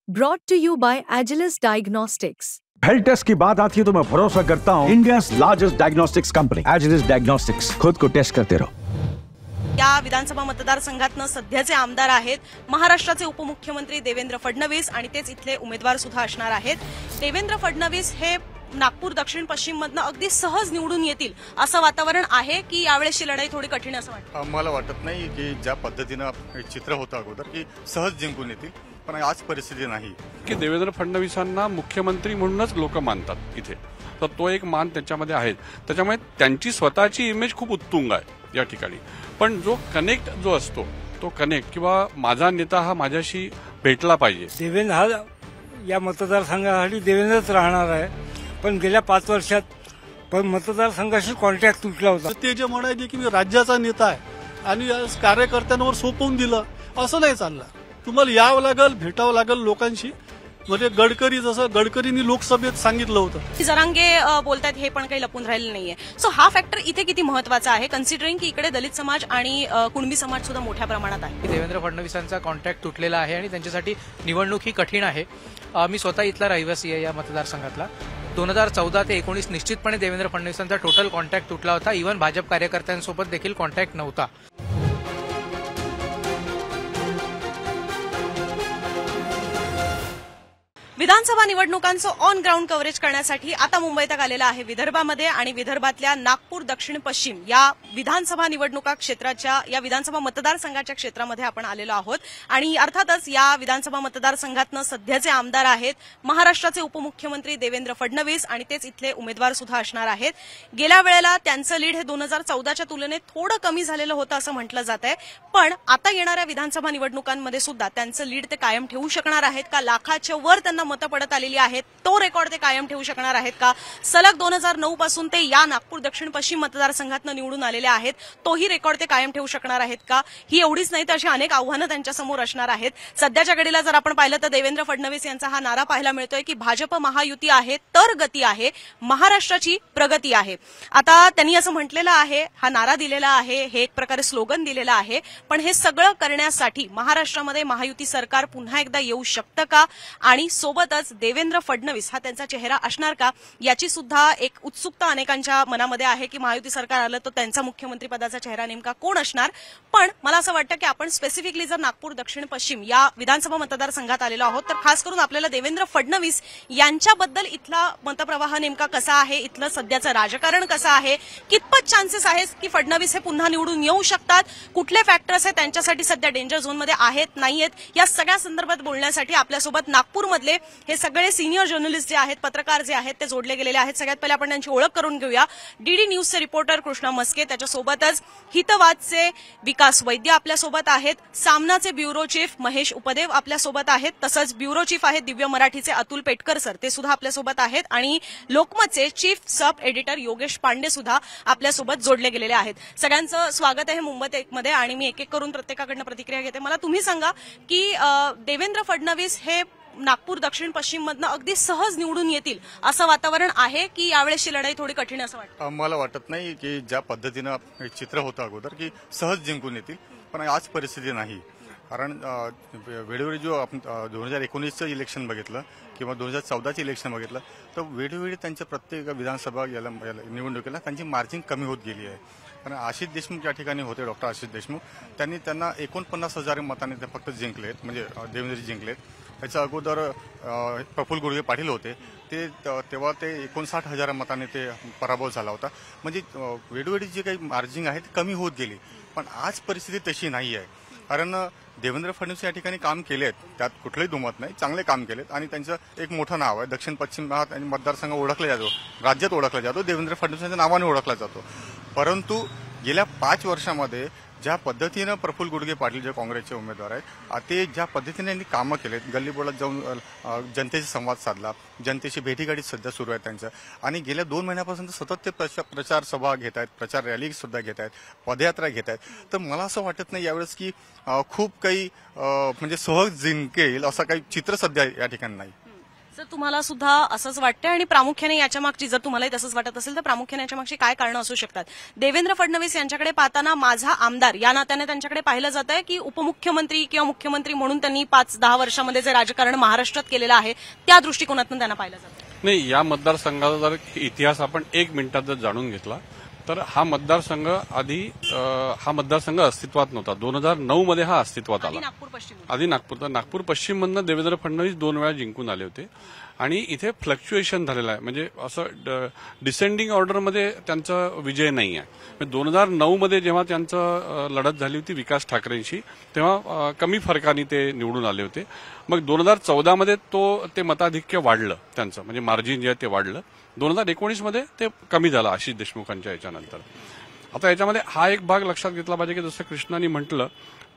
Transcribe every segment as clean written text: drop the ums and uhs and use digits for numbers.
Brought to you by Agilus Diagnostics. Health test की बात आती है तो मैं भरोसा करता हूँ India largest diagnostics company Agilus diagnostics. खुद को टेस्ट करते रहो। या विधानसभा मतदारसंघातनं सध्याचे आमदार आहेत महाराष्ट्राचे उपमुख्यमंत्री देवेंद्र फडणवीस आणि तेच इथले उमेदवार सुद्धा असणार आहेत। देवेंद्र फडणवीस हे नागपूर दक्षिण पश्चिम मधनं अगदी सहज निवडून येतील असं वातावरण आहे की यावेळेसची लढाई थोडी कठीण असं वाटतं? मला वाटत नाही की ज्या पद्धतीनं चित्र होतं अगोदर की सहज जिंकून येतील, पण आज परिस्थिती नाही की देवेंद्र फडणवीसांना मुख्यमंत्री म्हणूनच लोक मानतात इथे, तर तो एक मान त्याच्यामध्ये आहे। त्याच्यामुळे त्यांची स्वतःची इमेज खूप उत्तुंग आहे या ठिकाणी, पण जो कनेक्ट जो असतो तो कनेक्ट किंवा माझा नेता हा माझ्याशी भेटला पाहिजे। देवेंद्र हा या मतदारसंघासाठी देवेंद्रच राहणार आहे, पण गेल्या 5 वर्षात पण मतदारसंघाशी कॉन्टॅक्ट तुटला होता। ते जे म्हणायचे की मी राज्याचा नेता आहे आणि कार्यकर्त्यांवर सोपवून दिलं, असं नाही चाललं। तुम्हाला यावं लागेल, भेटावं लागेल लोकांशी। म्हणजे गडकरी जसं गडकरींनी लोकसभेत सांगितलं होतं, जरांगे बोलतात हे पण काही लपून राहिलं नाहीये। सो हा फॅक्टर इथे किती महत्वाचा आहे कन्सिडरिंग की इकडे दलित समाज आणि कुणबी समाज सुद्धा मोठ्या प्रमाणात आहे। देवेंद्र फडणवीसांचा कॉन्टॅक्ट तुटलेला आहे आणि त्यांच्यासाठी निवडणूक ही कठीण आहे। मी स्वतः इथला रहिवासी आहे या मतदारसंघातला। 2014 ते 19 निश्चितपणे देवेंद्र फडणवीसांचा टोटल कॉन्टॅक्ट तुटला होता। इव्हन भाजप कार्यकर्त्यांसोबत देखील कॉन्टॅक्ट नव्हता। विधानसभा निवडणुकांचं ऑन ग्राउंड कव्हरेज करण्यासाठी आता मुंबई तक आलेला आहे विदर्भामध्ये आणि विदर्भातल्या नागपूर दक्षिण पश्चिम या विधानसभा निवडणुका क्षेत्राच्या या विधानसभा मतदारसंघाच्या क्षेत्रामध्ये आपण आलेलो आहोत। आणि अर्थातच या विधानसभा मतदारसंघातनं सध्याचे आमदार आहेत महाराष्ट्राचे उपमुख्यमंत्री देवेंद्र फडणवीस आणि तेच इथले उमेदवार सुद्धा असणार आहेत। गेल्या वेळेला त्यांचं लीड हे 2014च्या तुलनेत थोडं कमी झालेलं होतं असं म्हटलं जात आहे, पण आता येणाऱ्या विधानसभा निवडणुकांमध्ये सुद्धा त्यांचं लीड ते कायम ठेवू शकणार आहेत का? लाखाच्या वर त्यांना मतं पडत आलेली आहेत, तो रेकॉर्ड ते कायम ठेवू शकणार आहेत का? सलग 2009 पासून ते या नागपूर दक्षिण पश्चिम मतदारसंघातनं निवडून आलेले आहेत, तोही रेकॉर्ड ते कायम ठेवू शकणार आहेत का? ही एवढीच नाही तर अशी अनेक आव्हानं त्यांच्यासमोर असणार आहेत। सध्याच्या घडीला जर आपण पाहिलं तर देवेंद्र फडणवीस यांचा हा नारा पाहायला मिळतोय की भाजप महायुती आहे तर गती आहे, महाराष्ट्राची प्रगती आहे। आता त्यांनी असं म्हटलेलं आहे, हा नारा दिलेला आहे, हे एक प्रकारे स्लोगन दिलेलं आहे, पण हे सगळं करण्यासाठी महाराष्ट्रामध्ये महायुती सरकार पुन्हा एकदा येऊ शकतं का आणि सोबतच देवेंद्र फडणवीस हा त्यांचा चेहरा असणार का याची सुद्धा एक उत्सुकता अनेकांच्या मनामध्ये आहे की महायुती सरकार आलं तर त्यांचा मुख्यमंत्री पदाचा चेहरा नेमका कोण असणार। पण मला असं वाटतं की आपण स्पेसिफिकली जर नागपूर दक्षिण पश्चिम या विधानसभा मतदारसंघात आलेलो आहोत तर खास करून आपल्याला देवेंद्र फडणवीस यांच्याबद्दल इथला मतप्रवाह नेमका कसा आहे, इथलं सध्याचं राजकारण कसं आहे, कितपत चान्सेस आहेत की फडणवीस हे पुन्हा निवडून येऊ शकतात, कुठले फॅक्टर्स आहेत त्यांच्यासाठी सध्या डेंजर झोनमध्ये आहेत नाहीयेत, या सगळ्या संदर्भात बोलण्यासाठी आपल्यासोबत नागपूरमधले हे सगळे सिनियर जर्नलिस्ट जे आहेत, पत्रकार जे आहेत ते जोडले गेलेले आहेत। सगळ्यात पहिले आपण त्यांची ओळख करून घेऊया। डीडी न्यूजचे रिपोर्टर कृष्णा मस्के, त्याच्यासोबतच हितवादचे विकास वैद्य आपल्यासोबत आहेत, सामनाचे ब्युरो चीफ महेश उपदेव आपल्यासोबत आहेत, तसंच ब्युरो चीफ आहेत दिव्य मराठीचे अतुल पेटकर सर, ते सुद्धा आपल्यासोबत आहेत आणि लोकमतचे chief sub editor Yogesh Pande सुद्धा आपल्यासोबत जोडले गेलेले आहेत। सगळ्यांचं स्वागत आहे मुंबई तकमध्ये आणि मी एक एक करून प्रत्येकाकडनं प्रतिक्रिया घेते। मला तुम्ही सांगा की देवेंद्र फडणवीस हे नागपूर दक्षिण पश्चिम मधनं अगदी सहज निवडून येतील असं वातावरण आहे की यावेळेसची लढाई थोडी कठीण असं वाटतं? मला वाटत नाही की ज्या पद्धतीनं चित्र होतं अगोदर की सहज जिंकून येतील, पण आज परिस्थिती नाही। कारण वेळोवेळी जो आपण 2019चं इलेक्शन बघितलं किंवा 2014चं इलेक्शन बघितलं तर वेळोवेळी त्यांच्या प्रत्येक विधानसभा याला निवडणुकीला त्यांची मार्जिन कमी होत गेली आहे। कारण आशिष देशमुख या ठिकाणी होते, डॉक्टर आशिष देशमुख, त्यांना 49,000 मतांनी ते फक्त जिंकलेत, म्हणजे देवेंद्रजी जिंकलेत। त्याच्या अगोदर प्रफुल्ल गुडगे पाटील होते, ते तेव्हा ते 59,000 मतांनी ते पराभव झाला होता। म्हणजे वेळोवेळी जी काही मार्जिन आहे ती कमी होत गेली, पण आज परिस्थिती तशी नाही आहे। कारण देवेंद्र फडणवीस या ठिकाणी काम केलेत, त्यात कुठलंही दुमत नाही, चांगले काम केलेत आणि त्यांचं एक मोठं नाव आहे। दक्षिण पश्चिम भागात आणि मतदारसंघ ओळखला जातो, राज्यात ओळखला जातो, देवेंद्र फडणवीसांच्या नावाने ओळखला जातो। परंतु गेल्या 5 वर्षामध्ये ज्या पद्धतीनं प्रफुल्ल गुडगे पाटील जे काँग्रेसचे उमेदवार आहेत ते ज्या पद्धतीने त्यांनी कामं केलेत, गल्लीबोळात जाऊन जनतेशी संवाद साधला, जनतेशी भेटीगाठी सध्या सुरू आहे त्यांचं, आणि गेल्या 2 महिन्यापासून सतत ते प्रचार सभा घेत आहेत, प्रचार रॅली सुद्धा घेत आहेत, पदयात्रा घेत आहेत। तर मला असं वाटत नाही यावेळेस की खूप काही म्हणजे सहज जिंकेल असं काही चित्र सध्या या ठिकाणी नाही। जर तुम्हाला सुद्धा असंच वाटतंय आणि प्रामुख्याने याच्या मागची, जर तुम्हालाही तसंच वाटत असेल तर प्रामुख्याने याच्या मागची काय कारणं असू शकतात? देवेंद्र फडणवीस यांच्याकडे पाहताना माझा आमदार या नात्याने त्यांच्याकडे पाहिलं जात आहे की उपमुख्यमंत्री किंवा मुख्यमंत्री म्हणून त्यांनी 5-10 वर्षामध्ये जे राजकारण महाराष्ट्रात केलेलं आहे त्या दृष्टिकोनातून त्यांना पाहिलं जातं? नाही, या मतदारसंघाचा जर इतिहास आपण 1 मिनिटात जर जाणून घेतला तर हा मतदारसंघ अस्तित्वात नव्हता. 2009 मध्ये हा अस्तित्वात आला. आधी नागपूर पश्चिम मधनं देवेंद्र फडणवीस 2 वेळा जिंकून आले होते आणि इथे फ्लक्च्युएशन झालेलं आहे. म्हणजे असं डिसेंडिंग ऑर्डरमध्ये त्यांचा विजय नाही आहे. 2009 मध्ये जेव्हा त्यांचं लढत झाली होती विकास ठाकरेंशी तेव्हा कमी फरकाने ते निवडून आले होते. मग 2014 मध्ये ते मताधिक्य वाढलं त्यांचं, म्हणजे मार्जिन जे आहे ते वाढलं. 2019 मध्ये ते कमी झालं आशिष देशमुखांच्या याच्यानंतर. आता याच्यामध्ये हा एक भाग लक्षात घेतला पाहिजे की जसं कृष्णाने म्हटलं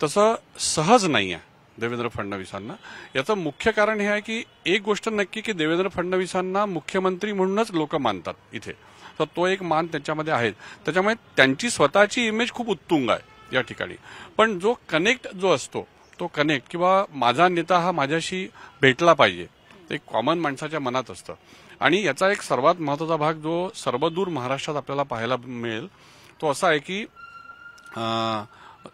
तसं सहज नाही आहे देवेंद्र फडणवीसांना. याचं मुख्य कारण हे आहे की एक गोष्ट नक्की की देवेंद्र फडणवीसांना मुख्यमंत्री म्हणूनच लोक मानतात इथे. तर तो एक मान त्याच्यामध्ये आहे. त्याच्यामुळे त्यांची स्वतःची इमेज खूप उत्तुंग आहे या ठिकाणी. पण जो कनेक्ट जो असतो तो कनेक्ट किंवा माझा नेता हा माझ्याशी भेटला पाहिजे ते कॉमन माणसाच्या मनात असतं. आणि याचा एक सर्वात महत्वाचा भाग जो सर्वदूर महाराष्ट्रात आपल्याला पाहायला मिळेल तो असा आहे की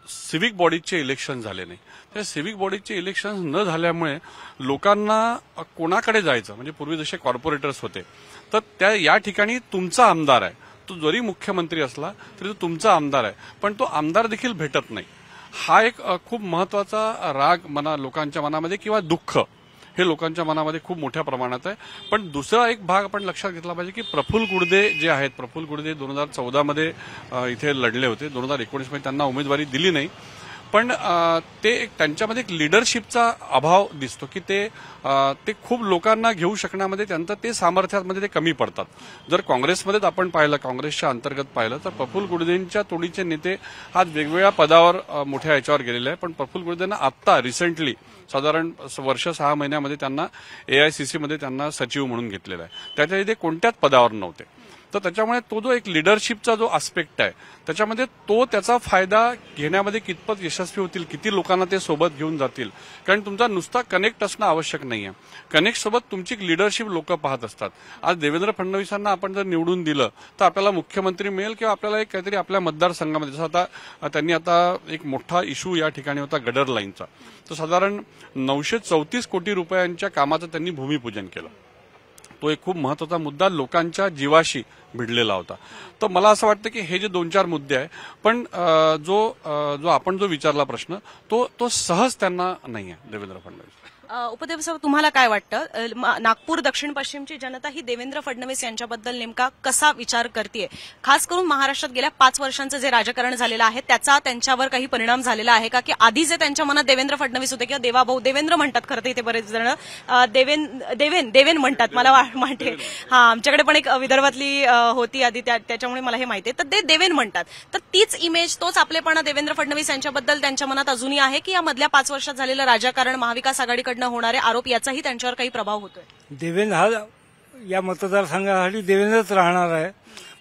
सिव्हिक बॉडीजचे इलेक्शन झाले नाही. त्या सिव्हिक बॉडीजचे इलेक्शन न झाल्यामुळे लोकांना कोणाकडे जायचं, म्हणजे पूर्वी जसे कॉर्पोरेटर्स होते तर त्या या ठिकाणी तुमचा आमदार आहे, तो जरी मुख्यमंत्री असला तरी तो तुमचा आमदार आहे, पण तो आमदार देखील भेटत नाही. हा एक खूप महत्वाचा राग लोकांच्या मनामध्ये किंवा दुःख हे लोकांच्या मनामध्ये खूप मोठ्या प्रमाणात आहे. पण दुसरा एक भाग आपण लक्षात घेतला पाहिजे की प्रफुल्ल गुडदे जे आहेत, प्रफुल्ल गुडदे 2014 मध्ये इथे लढले होते. 2019 मध्ये त्यांना उमेदवारी दिली नाही. पण ते त्यांच्यामध्ये एक लिडरशिपचा अभाव दिसतो की ते खूप लोकांना घेऊ शकण्यामध्ये त्यांचं ते सामर्थ्यामध्ये ते कमी पडतात. जर काँग्रेसमध्येच आपण पाहिलं, काँग्रेसच्या अंतर्गत पाहिलं तर प्रफुल्ल गुडदेंच्या तोडीचे नेते आज वेगवेगळ्या पदावर मोठ्या याच्यावर गेलेले आहे. पण प्रफुल्ल गुडदेंना आत्ता रिसेंटली साधारण वर्ष 6 महिन्यामध्ये त्यांना AICC मध्ये त्यांना सचिव म्हणून घेतलेला आहे. त्याच्या इथे कोणत्याच पदावर नव्हते. तर त्याच्यामुळे तो जो एक लिडरशिपचा जो आस्पेक्ट आहे त्याच्यामध्ये तो त्याचा फायदा घेण्यामध्ये कितपत यशस्वी होतील, किती लोकांना ते सोबत घेऊन जातील. कारण तुमचा नुसता कनेक्ट असणं आवश्यक नाहीये. कनेक्ट सोबत तुमची लिडरशिप लोक पाहत असतात. आज देवेंद्र फडणवीसांना आपण जर निवडून दिलं तर आपल्याला मुख्यमंत्री मिळेल किंवा आपल्याला एक काहीतरी आपल्या मतदारसंघामध्ये, जसं आता त्यांनी आता एक मोठा इश्यू या ठिकाणी होता गडर लाईनचा, तर साधारण 934 कोटी रुपयांच्या कामाचं त्यांनी भूमिपूजन केलं. तो एक खूप महत्वाचा मुद्दा लोकांच्या जीवाशी भिडलेला होता. तर मला असं वाटतं की हे जे 2-4 मुद्दे आहे, पण जो आपण जो विचारला प्रश्न तो सहज त्यांना नाही आहे देवेंद्र फडणवीस. उपदेव साहेब, तुम्हाला काय वाटतं, नागपूर दक्षिण पश्चिमची जनता ही देवेंद्र फडणवीस यांच्याबद्दल नेमका कसा विचार करते? खास करून महाराष्ट्रात गेल्या 5 वर्षांचं जे राजकारण झालेलं आहे त्याचा त्यांच्यावर काही परिणाम झालेला आहे का? की आधी जे त्यांच्या मनात देवेंद्र फडणवीस होते किंवा देवाभाऊ देवेंद्र म्हणतात, खरं तर इथे बरेच जण देवेन म्हणतात, मला वाटते. हा, आमच्याकडे पण एक विदर्भातली होती आधी, त्याच्यामुळे मला हे माहिती आहे. तर ते देवेन म्हणतात. तर तीच इमेज, तोच आपलेपणा देवेंद्र फडणवीस यांच्याबद्दल त्यांच्या मनात अजूनही आहे की या मधल्या 5 वर्षात झालेलं राजकारण, महाविकास आघाडीकडे होणारे आरोप याचाही त्यांच्यावर काही प्रभाव होतोय? देवेंद्र हा या मतदारसंघासाठी देवेंद्रच राहणार आहे.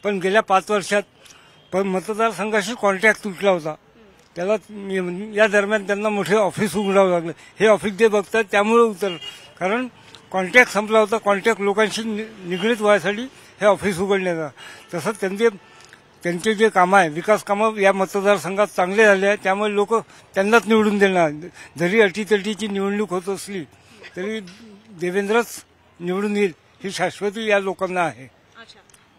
पण गेल्या 5 वर्षात पण मतदारसंघाशी कॉन्टॅक्ट तुटला होता. त्याला या दरम्यान त्यांना मोठे ऑफिस उघडावं लागलं. हे ऑफिस जे बघतात त्यामुळे कारण कॉन्टॅक्ट संपला होता. कॉन्टॅक्ट लोकांशी निगडीत व्हायसाठी हे ऑफिस उघडण्याचा. तसंच त्यांचे जे कामं आहे, विकास कामं या मतदारसंघात चांगले झाले आहेत. त्यामुळे लोक त्यांनाच निवडून देणार. जरी अटीतटीची निवडणूक होत असली तरी देवेंद्रच निवडून येईल ही शाश्वती या लोकांना आहे.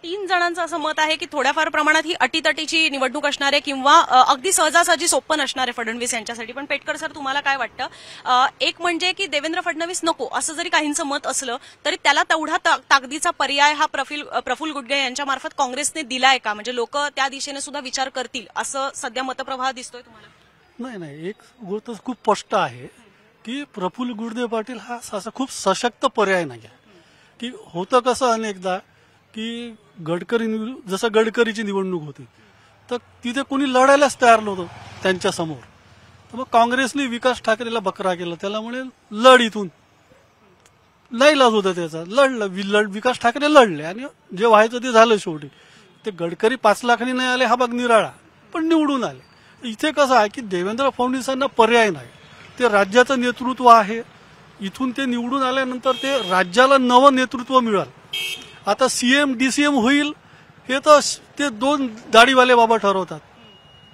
3 जणांचं असं मत आहे की थोड्याफार प्रमाणात ही अटीतटीची निवडणूक असणार आहे किंवा अगदी सहजासहजी सोपं नसणार आहे फडणवीस यांच्यासाठी. पण पेटकर सर, तुम्हाला काय वाटतं? एक म्हणजे की देवेंद्र फडणवीस नको असं जरी काहींचं मत असलं तरी त्याला तेवढा ताकदीचा पर्याय हा प्रफुल्ल गुडगे यांच्यामार्फत काँग्रेसने दिलाय का? म्हणजे लोक त्या दिशेने सुद्धा विचार करतील असं सध्या मतप्रवाह दिसतोय तुम्हाला? नाही, एक गोष्ट खूप स्पष्ट आहे की प्रफुल्ल गुडदे पाटील हा असा खूप सशक्त पर्याय नाही आहे. की होतं कसं अनेकदा की जसं गडकरीची निवडणूक होती तर तिथे कोणी लढायलाच तयार नव्हतं त्यांच्या समोर. तर मग काँग्रेसने विकास ठाकरेला बकरा केला. त्याला म्हणे लढ, इथून नाही लाज होता त्याचा, विकास ठाकरे लढले आणि जे व्हायचं ते झालं शेवटी. ते गडकरी 5 लाखांनी नाही आले हा भाग निराळा, पण निवडून आले. इथे कसं आहे की देवेंद्र फडणवीसांना पर्याय नाही. ते राज्याचं नेतृत्व आहे, इथून ते निवडून आल्यानंतर ते राज्याला नवं नेतृत्व मिळाल। आता सीएम डीसीएम होईल हे तर ते दोन दाढीवाले बाबा ठरवतात,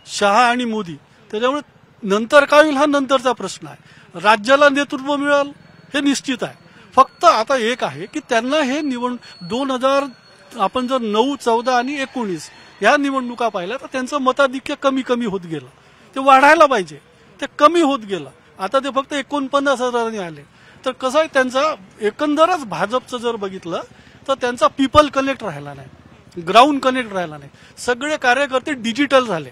शहा आणि मोदी। त्याच्यामुळे नंतर काय होईल हा नंतरचा प्रश्न आहे। राज्याला नेतृत्व मिळाल हे निश्चित आहे। फक्त आता एक आहे की त्यांना हे 2000 आपण जर 9, 14 आणि 19 या निवडणुका पाहिल्या तर त्यांचं मताधिक्य कमी कमी होत गेलं। ते वाढायला पाहिजे, ते कमी होत गेलं। आता ते फक्त 49,000 आले। तर कसं आहे त्यांचा एकंदरच भाजपचं जर बघितलं तर त्यांचा पीपल कनेक्ट राहिला नाही, ग्राउंड कनेक्ट राहिला नाही। सगळे कार्यकर्ते डिजिटल झाले।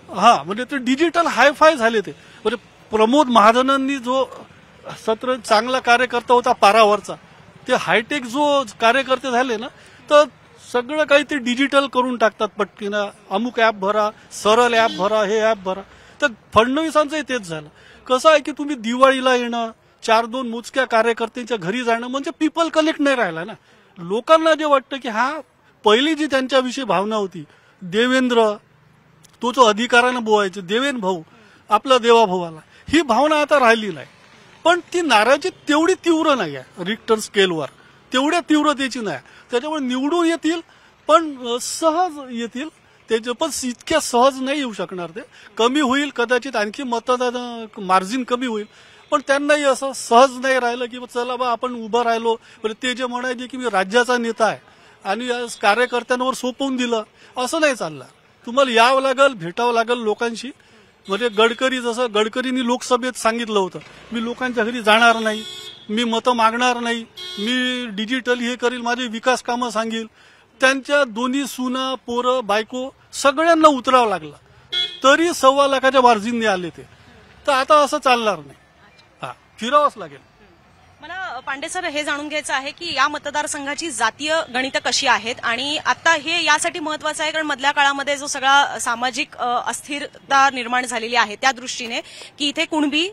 म्हणजे ते डिजिटल हायफाय झाले। ते म्हणजे प्रमोद महाजनांनी जो चांगला कार्यकर्ता होता पारावरचा, ते हायटेक जो कार्यकर्ते झाले ना, तर सगळं काही ते डिजिटल करून टाकतात पटकीनं। अमुक ऍप भरा, सरळ ऍप भरा, हे ऍप भरा। तर फडणवीसांचंही तेच झालं। कसं आहे की तुम्ही दिवाळीला येणं, 4-2 मोजक्या कार्यकर्त्यांच्या घरी जाणं म्हणजे पीपल कनेक्ट नाही राहिला ना। लोकांना जे वाटतं की पहिली जी त्यांच्याविषयी भावना होती, देवेंद्र तो जो अधिकारानं बोलायचे, देवेंद्र भाऊ आपला देवा भावाला, ही भावना आता राहिली नाही। पण ती नाराजी तेवढी तीव्र नाही आहे, रिक्टर स्केलवर तेवढ्या तीव्रतेची नाही। त्याच्यामुळे निवडून येतील पण सहज येतील, त्याचे पण इतक्या सहज नाही येऊ शकणार। ते कमी होईल, कदाचित आणखी मतदान मार्जिन कमी होईल, पण त्यांनाही असं सहज नाही राहिलं की चला बा आपण उभं राहिलो। ते जे म्हणायचे की मी राज्याचा नेता आहे आणि कार्यकर्त्यांवर सोपवून दिलं, असं नाही चाललं। तुम्हाला यावं लागेल, भेटावं लागेल लोकांशी। म्हणजे गडकरींनी लोकसभेत सांगितलं होतं, मी लोकांच्या घरी जाणार नाही, मी मतं मागणार नाही, मी डिजिटल हे करील, माझे विकास कामं सांगेल। त्यांच्या दोन्ही सुना, पोरं, बायको सगळ्यांना उतरावं लागलं, तरी 1.25 लाखाच्या मार्जिनने आले ते। तर आता असं चालणार नाही, फिरावंच लागेल। मला पांडे सर हे जाणून घ्यायचं आहे की या मतदारसंघाची जातीय गणितं कशी आहेत आणि आता हे यासाठी महत्वाचं आहे कारण मधल्या काळामध्ये जो सगळा सामाजिक अस्थिरता निर्माण झालेली आहे त्या दृष्टीने की इथे कुणबी,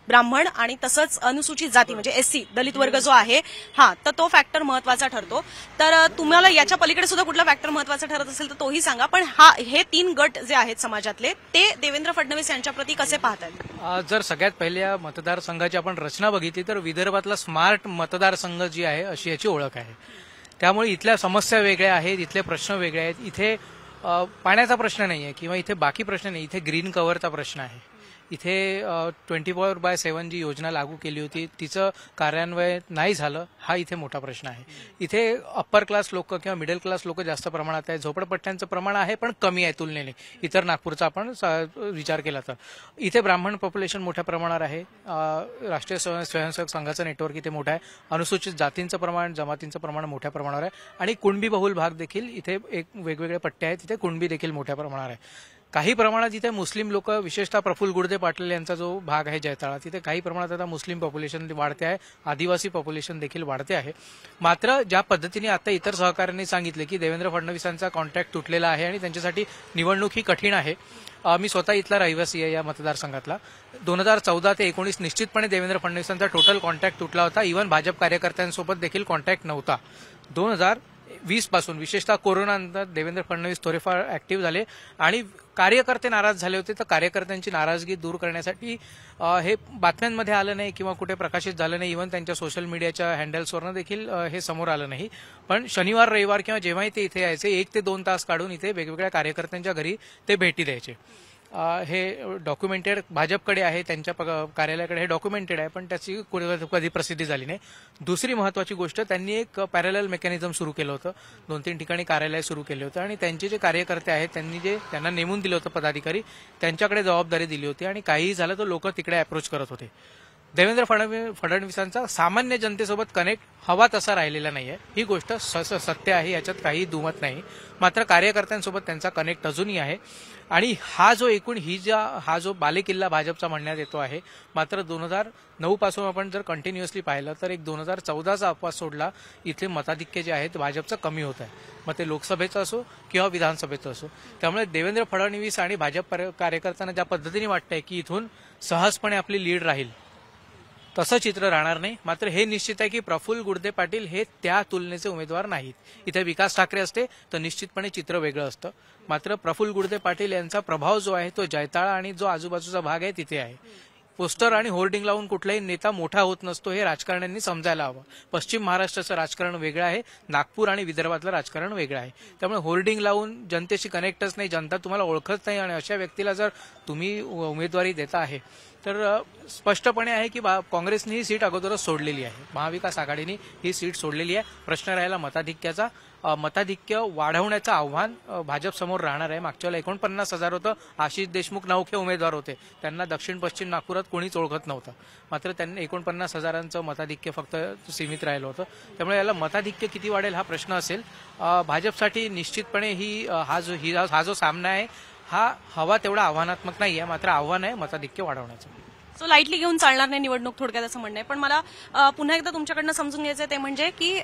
ब्राह्मण आणि तसंच अनुसूचित जाती म्हणजे एससी दलित वर्ग जो आहे तर तो फॅक्टर महत्वाचा ठरतो। तर तुम्हाला याच्या पलीकडे सुद्धा कुठला फॅक्टर महत्वाचा ठरत असेल तर तोही सांगा। पण हे 3 गट जे आहेत समाजातले ते देवेंद्र फडणवीस यांच्या प्रती कसे पाहतात? जर सगळ्यात पहिल्या मतदारसंघाची आपण रचना बघितली तर विदर्भात स्मार्ट मतदारसंघ जी आहे अशी याची ओळख आहे। त्यामुळे इथल्या समस्या वेगळ्या आहेत, इथले प्रश्न वेगळे आहेत। इथे पाण्याचा प्रश्न नाही आहे किंवा इथे बाकी प्रश्न नाही, इथे ग्रीन कव्हरचा प्रश्न आहे। इथे 24/7 जी योजना लागू केली होती तिचं कार्यान्वयन नाही झालं, हा इथे मोठा प्रश्न आहे। इथे अप्पर क्लास लोक किंवा मिडल क्लास लोक जास्त प्रमाणात आहे, झोपडपट्ट्यांचं प्रमाण आहे पण कमी आहे तुलनेने इतर नागपूरचा आपण विचार केला तर। इथे ब्राह्मण पॉप्युलेशन मोठ्या प्रमाणावर आहे, राष्ट्रीय स्वयंसेवक संघाचं नेटवर्क इथे मोठं आहे, अनुसूचित जातींचं प्रमाण, जमातींचं प्रमाण मोठ्या प्रमाणावर आहे आणि कुणबी बहुल भाग देखील इथे एक वेगवेगळे पट्टे आहेत, तिथे कुणबी देखील मोठ्या प्रमाणावर आहे। काही प्रमाणात इथे मुस्लिम लोक, विशेषतः प्रफुल्ल गुर्दे पाटील यांचा जो भाग आहे जैताळा, तिथे काही प्रमाणात आता मुस्लिम पॉप्युलेशन वाढते आहे, आदिवासी पॉप्युलेशन देखील वाढते आहे। मात्र ज्या पद्धतीने आता इतर सहकाऱ्यांनी सांगितले की देवेंद्र फडणवीसांचा कॉन्टॅक्ट तुटलेला आहे आणि त्यांच्यासाठी निवडणूक ही कठीण आहे। मी स्वतः इथला रहिवासी आहे या मतदारसंघातला। 2014 ते 19 निश्चितपणे देवेंद्र फडणवीसांचा टोटल कॉन्टॅक्ट तुटला होता, इव्हन भाजप कार्यकर्त्यांसोबत देखील कॉन्टॅक्ट नव्हता। 2020 पासून विशेषतः कोरोनानंतर देवेंद्र फडणवीस थोडेफार ऍक्टिव्ह झाले आणि कार्यकर्ते नाराज झाले होते, तर कार्यकर्त्यांची नाराजगी दूर करण्यासाठी हे बातम्यांमध्ये आलं नाही किंवा कुठे प्रकाशित झालं नाही, इव्हन त्यांच्या सोशल मीडियाच्या हँडल्सवरनं देखील हे समोर आलं नाही। पण शनिवार रविवार किंवा जेव्हाही ते इथे यायचे 1 ते 2 तास काढून इथे वेगवेगळ्या कार्यकर्त्यांच्या घरी ते भेटी द्यायचे। हे डॉक्युमेंटेड भाजपकडे आहे, त्यांच्या कार्यालयाकडे हे डॉक्युमेंटेड आहे, पण त्याची कधी प्रसिद्धी झाली नाही। दुसरी महत्वाची गोष्ट, त्यांनी एक पॅरलल मेकॅनिझम सुरू केलं होतं, 2-3 ठिकाणी कार्यालय सुरू केले होतं आणि त्यांचे जे कार्यकर्ते आहेत त्यांना नेमून दिलं होतं पदाधिकारी, त्यांच्याकडे जबाबदारी दिली होती आणि काहीही झालं तर लोक तिकडे अप्रोच करत होते। देवेंद्र फडणवीसांचा सामान्य जनतेसोबत कनेक्ट हवा तसा राहिलेला नाहीये, ही गोष्ट सत्य आहे, याच्यात काही दुमत नाही। मात्र कार्यकर्त्यांसोबत त्यांचा कनेक्ट अजूनही आहे आणि हा जो बालेकिल्ला भाजपचा म्हणण्यात येतो आहे, मात्र 2009 पासून आपण जर कंटिन्युअसली पाहिलं तर एक 2014चा अपवाद सोडला इथले मताधिक्य जे आहेत भाजपचं कमी होत आहे, मग ते लोकसभेचं असो किंवा विधानसभेचं असो। त्यामुळे देवेंद्र फडणवीस आणि भाजप कार्यकर्त्यांना ज्या पद्धतीने वाटतंय की इथून सहजपणे आपली लीड राहील, तसं चित्र राहणार नाही। मात्र हे निश्चित आहे की प्रफुल्ल गुर्दे पाटील हे त्या तुलनेचे उमेदवार नाहीत। इथे विकास ठाकरे असते तर निश्चितपणे चित्र वेगळं असतं, मात्र प्रफुल्ल गुर्दे पाटील यांचा प्रभाव जो आहे तो जैताळा आणि जो आजूबाजूचा भाग आहे तिथे आहे। पोस्टर आणि होर्डिंग लावून कुठलाही नेता मोठा होत नसतो, हे राजकारण्यांनी समजायला हवं. पश्चिम महाराष्ट्राचं राजकारण वेगळं आहे, नागपूर आणि विदर्भातलं राजकारण वेगळं आहे. त्यामुळे होर्डिंग लावून जनतेशी कनेक्टच नाही, जनता तुम्हाला ओळखत नाही आणि अशा व्यक्तीला जर तुम्ही उमेदवारी देता आहे तर स्पष्टपणे आहे की काँग्रेसने ही सीट अगोदरच सोडलेली आहे, महाविकास आघाडीने ही सीट सोडलेली आहे. प्रश्न राहिला मताधिक्याचा. मताधिक्य वाढवण्याचं आव्हान भाजपसमोर राहणार आहे. मागच्या वेळेला 49,000 होतं. आशिष देशमुख नौखे उमेदवार होते, त्यांना दक्षिण पश्चिम नागपुरात कोणीच ओळखत नव्हतं. मात्र त्यांनी 49,000चं मताधिक्य फक्त सीमित राहिलं होतं. त्यामुळे याला मताधिक्य किती वाढेल हा प्रश्न असेल. भाजपसाठी निश्चितपणे हा जो सामना आहे हा हवा तेवढा आव्हानात्मक नाही आहे, मात्र आव्हान आहे मताधिक्य वाढवण्याचं. सो लाईटली घेऊन चालणार नाही निवडणूक, थोडक्यात असं म्हणणं आहे. पण मला पुन्हा एकदा तुमच्याकडनं समजून घ्यायचं ते म्हणजे की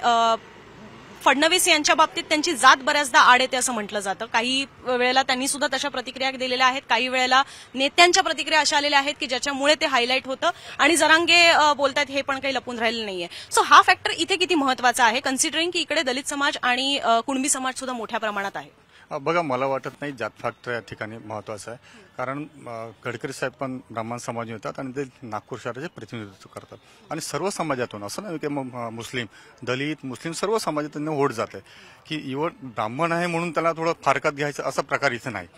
फडणवीस यांच्या बाबतीत त्यांची जात बऱ्याचदा आड येते असं म्हटलं जातं. काही वेळेला त्यांनी सुद्धा तशा प्रतिक्रिया दिलेल्या आहेत, काही वेळेला नेत्यांच्या प्रतिक्रिया अशा आलेल्या आहेत की ज्याच्यामुळे ते हायलाईट होतं आणि जरांगे बोलतायत हे पण काही लपून राहिलेलं नाहीये. सो हा फॅक्टर इथे किती महत्वाचा आहे, कन्सिडरिंग की इकडे दलित समाज आणि कुणबी समाज सुद्धा मोठ्या प्रमाणात आहे. बघा, मला वाटत नाही जात फॅक्टर या ठिकाणी महत्वाचं आहे. कारण गडकरी साहेब पण ब्राह्मण समाज येतात आणि ते नागपूर शहराचे प्रतिनिधित्व करतात आणि सर्व समाजातून, असं नाही की मुस्लिम, दलित, मुस्लिम सर्व समाजातून वोट जाते. की इव्हन ब्राह्मण आहे म्हणून त्याला थोडं फारकत घ्यायचं असा प्रकार इथे नाही.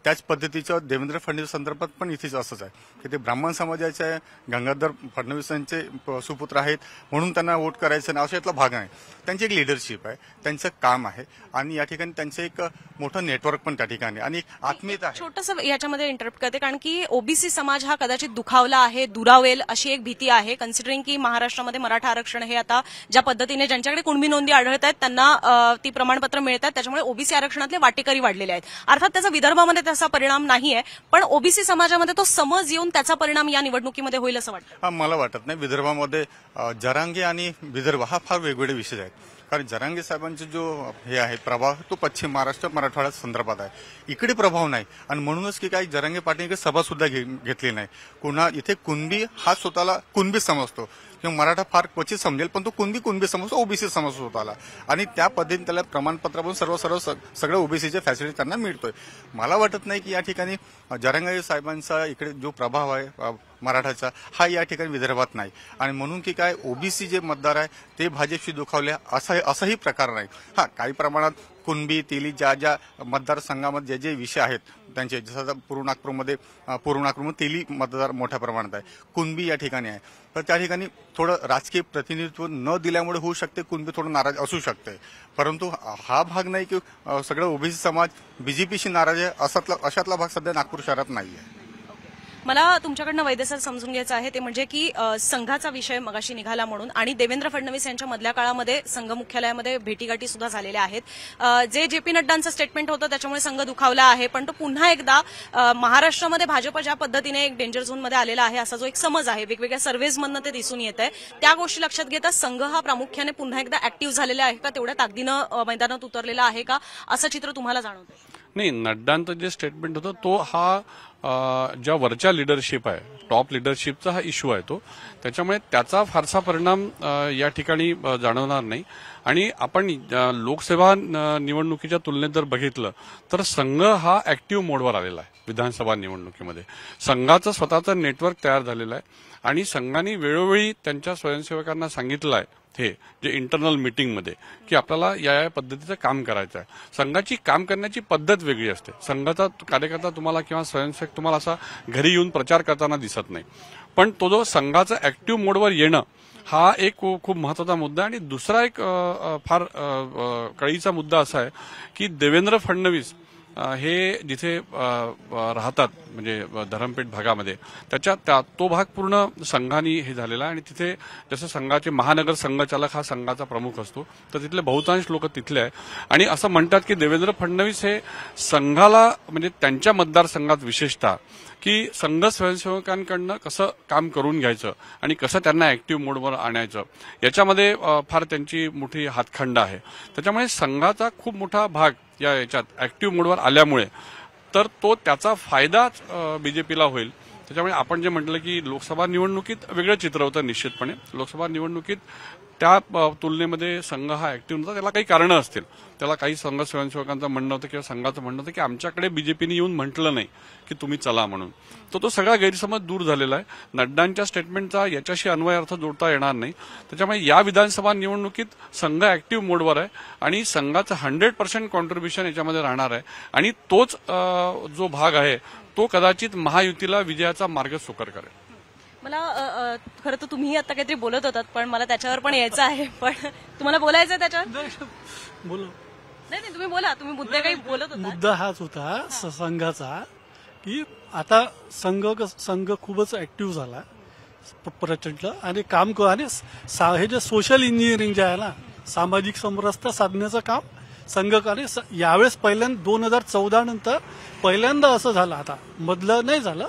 त्याच पद्धतीचं देवेंद्र फडणवीस संदर्भात पण इथेच असंच आहे की ते ब्राह्मण समाजाचे गंगाधर फडणवीस यांचे सुपुत्र आहेत म्हणून त्यांना वोट करायचं नाही असा यातला भाग नाही. त्यांची एक लिडरशिप आहे, त्यांचं काम आहे आणि या ठिकाणी त्यांचं एक मोठं नेटवर्क पण त्या ठिकाणी आणि एक आत्मीयता आहे. छोटंसं याच्यामध्ये इंटरप्ट करते, कारण की ओबीसी समाज हा कदाचित दुखावला आहे, दुरावेल अशी एक भीती आहे. कन्सिडरिंग की महाराष्ट्रामध्ये मराठा आरक्षण हे आता ज्या पद्धतीने ज्यांच्याकडे कुणबी नोंदी आढळत आहेत त्यांना ती प्रमाणपत्र मिळतात, त्याच्यामुळे ओबीसी आरक्षणातले वाटेकरी वाढलेले आहेत. अर्थात त्याचा विदर्भामध्ये त्याचा परिणाम नाहीये, पण ओबीसी समाजामध्ये तो समज येऊन त्याचा परिणाम या निवडणुकीमध्ये होईल असं वाटतं. मला वाटत नाही. विदर्भामध्ये जरांगे आणि विदर्भ हा फार वेगवेगळे विषय आहेत. कारण जरांगे साहेबांचे जो हे आहे प्रभाव तो पश्चिम महाराष्ट्र मराठवाड्यात संदर्भात आहे, इकडे प्रभाव नाही. आणि म्हणूनच की काही जरांगे पाटील सभा सुद्धा घेतली नाही. पुन्हा इथे कुणबी हा स्वतःला कुणबी समजतो किंवा मराठा फार क्वचित समजेल, पण तो कुणबी समजतो, ओबीसी समजतो स्वतःला आणि त्या पद्धतीने त्याला प्रमाणपत्र पण सगळं ओबीसीचे फॅसिलिटी त्यांना मिळतोय. मला वाटत नाही की या ठिकाणी जरांगे साहेबांचा इकडे जो प्रभाव आहे मराठाचा हा या ठिकाणी विदर्भात नाही. आणि म्हणून की काय ओबीसी जे मतदार आहे ते भाजपशी दुखावले असाही प्रकार नाही. काही प्रमाणात कुणबी, तेली ज्या मतदारसंघामध्ये जे विषय आहेत त्यांचे, जसं पूर्व नागपूरमध्ये तेली मतदार मोठ्या प्रमाणात आहे, कुणबी या ठिकाणी आहे. तर त्या ठिकाणी थोडं राजकीय प्रतिनिधित्व न दिल्यामुळे होऊ शकते कुणबी थोडं नाराज असू शकते, परंतु हा भाग नाही की सगळं ओबीसी समाज बीजेपीशी नाराज आहे अशातला भाग सध्या नागपूर शहरात नाही आहे. मला तुमच्याकडनं वैद्यसर समजून घ्यायचं आहे ते म्हणजे की संघाचा विषय मगाशी निघाला म्हणून, आणि देवेंद्र फडणवीस यांच्या मधल्या काळामध्ये संघ मुख्यालयामध्ये भेटीगाठी सुद्धा झालेल्या आहेत. जे जे पी नड्डांचं स्टेटमेंट होतं त्याच्यामुळे संघ दुखावला आहे, पण तो पुन्हा एकदा महाराष्ट्रामध्ये भाजप ज्या पद्धतीने एक डेंजर झोनमध्ये आलेला आहे असा जो एक समज आहे, वेगवेगळ्या सर्व्हेजमधनं ते दिसून येत आहे. त्या गोष्टी लक्षात घेता संघ हा प्रामुख्याने पुन्हा एकदा ऍक्टिव्ह झालेला आहे का, तेवढ्या ताकदीनं मैदानात उतरलेला आहे का, असं चित्र तुम्हाला जाणवतंय? नाही, नड्डांचं जे स्टेटमेंट होतं तो हा ज्या वरच्या लिडरशिप आहे, टॉप लिडरशिपचा हा इश्यू आहे तो, त्याच्यामुळे त्याचा फारसा परिणाम या ठिकाणी जाणवणार नाही. आणि आपण लोकसभा निवडणुकीच्या तुलनेत जर बघितलं तर संघ हा ऍक्टिव्ह मोडवर आलेला आहे. विधानसभा निवडणुकीमध्ये संघाचं स्वतःचं नेटवर्क तयार झालेलं आहे आणि संघाने वेळोवेळी त्यांच्या स्वयंसेवकांना सांगितलं आहे हे जे इंटरनल मीटिंगमध्ये की आपल्याला या पद्धतीचं काम करायचं आहे. संघाची काम करण्याची पद्धत वेगळी असते. संघाचा कार्यकर्ता तुम्हाला किंवा स्वयंसेवक तुम्हाला असा घरी येऊन प्रचार करताना दिसत नाही, पण तो जो संघाचा ऍक्टिव्ह मोडवर येणं हा एक खूप महत्वाचा मुद्दा आहे. आणि दुसरा एक फार कळीचा मुद्दा असा आहे की देवेंद्र फडणवीस हे जिथे राहतात म्हणजे धरमपेठ भागामध्ये तो भाग पूर्ण संघाने हे झालेला आहे. आणि तिथे जसं संघाचे महानगर संघचालक हा संघाचा प्रमुख असतो, तर तिथले बहुतांश लोक तिथले आहे. आणि असं म्हणतात की देवेंद्र फडणवीस हे संघाला म्हणजे त्यांच्या मतदारसंघात विशेषतः की संघ स्वयंसेवकांकडनं कसं काम करून घ्यायचं आणि कसं त्यांना ऍक्टिव्ह मोडवर आणायचं याच्यामध्ये फार त्यांची मोठी हातखंड आहे. त्याच्यामुळे संघाचा खूप मोठा भाग याच्यात ऍक्टिव्ह मोडवर आल्यामुळे तर तो त्याचा फायदाच बीजेपीला होईल. त्याच्यामुळे आपण जे म्हटलं की लोकसभा निवडणुकीत वेगळं चित्र होतं, निश्चितपणे लोकसभा निवडणुकीत त्या तुलनेमध्ये संघ हा ऍक्टिव्ह नव्हता. त्याला काही कारणं असतील. त्याला काही संघ स्वयंसेवकांचं म्हणणं होतं किंवा संघाचं म्हणणं होतं की आमच्याकडे बीजेपीने येऊन म्हटलं नाही की तुम्ही चला म्हणून. तो सगळा गैरसमज दूर झालेला आहे. नड्डांच्या स्टेटमेंटचा याच्याशी अन्वय अर्थ जोडता येणार नाही. त्याच्यामुळे या विधानसभा निवडणुकीत संघ ऍक्टिव्ह मोडवर आहे आणि संघाचं 100% कॉन्ट्रीब्युशन याच्यामध्ये राहणार आहे आणि तोच जो भाग आहे तो कदाचित महायुतीला विजयाचा मार्ग सुकर करेल. मला खरं तर तुम्ही आता काहीतरी बोलत होतात पण मला त्याच्यावर पण यायचं आहे. पण तुम्हाला बोलायचं आहे त्याच्यावर? बोलो. नाही तुम्ही बोला. तुम्ही मुद्दे काही बोलत होता. मुद्दा हाच होता संघाचा की आता संघ खूपच ऍक्टिव्ह झाला प्रचंड आणि काम आणि हे जे सोशल इंजिनिअरिंग जे आहे ना, सामाजिक समरसता साधण्याचं काम संघाने यावेळेस पहिल्यांदा 2014 नंतर पहिल्यांदा असं झालं. आता मधलं नाही झालं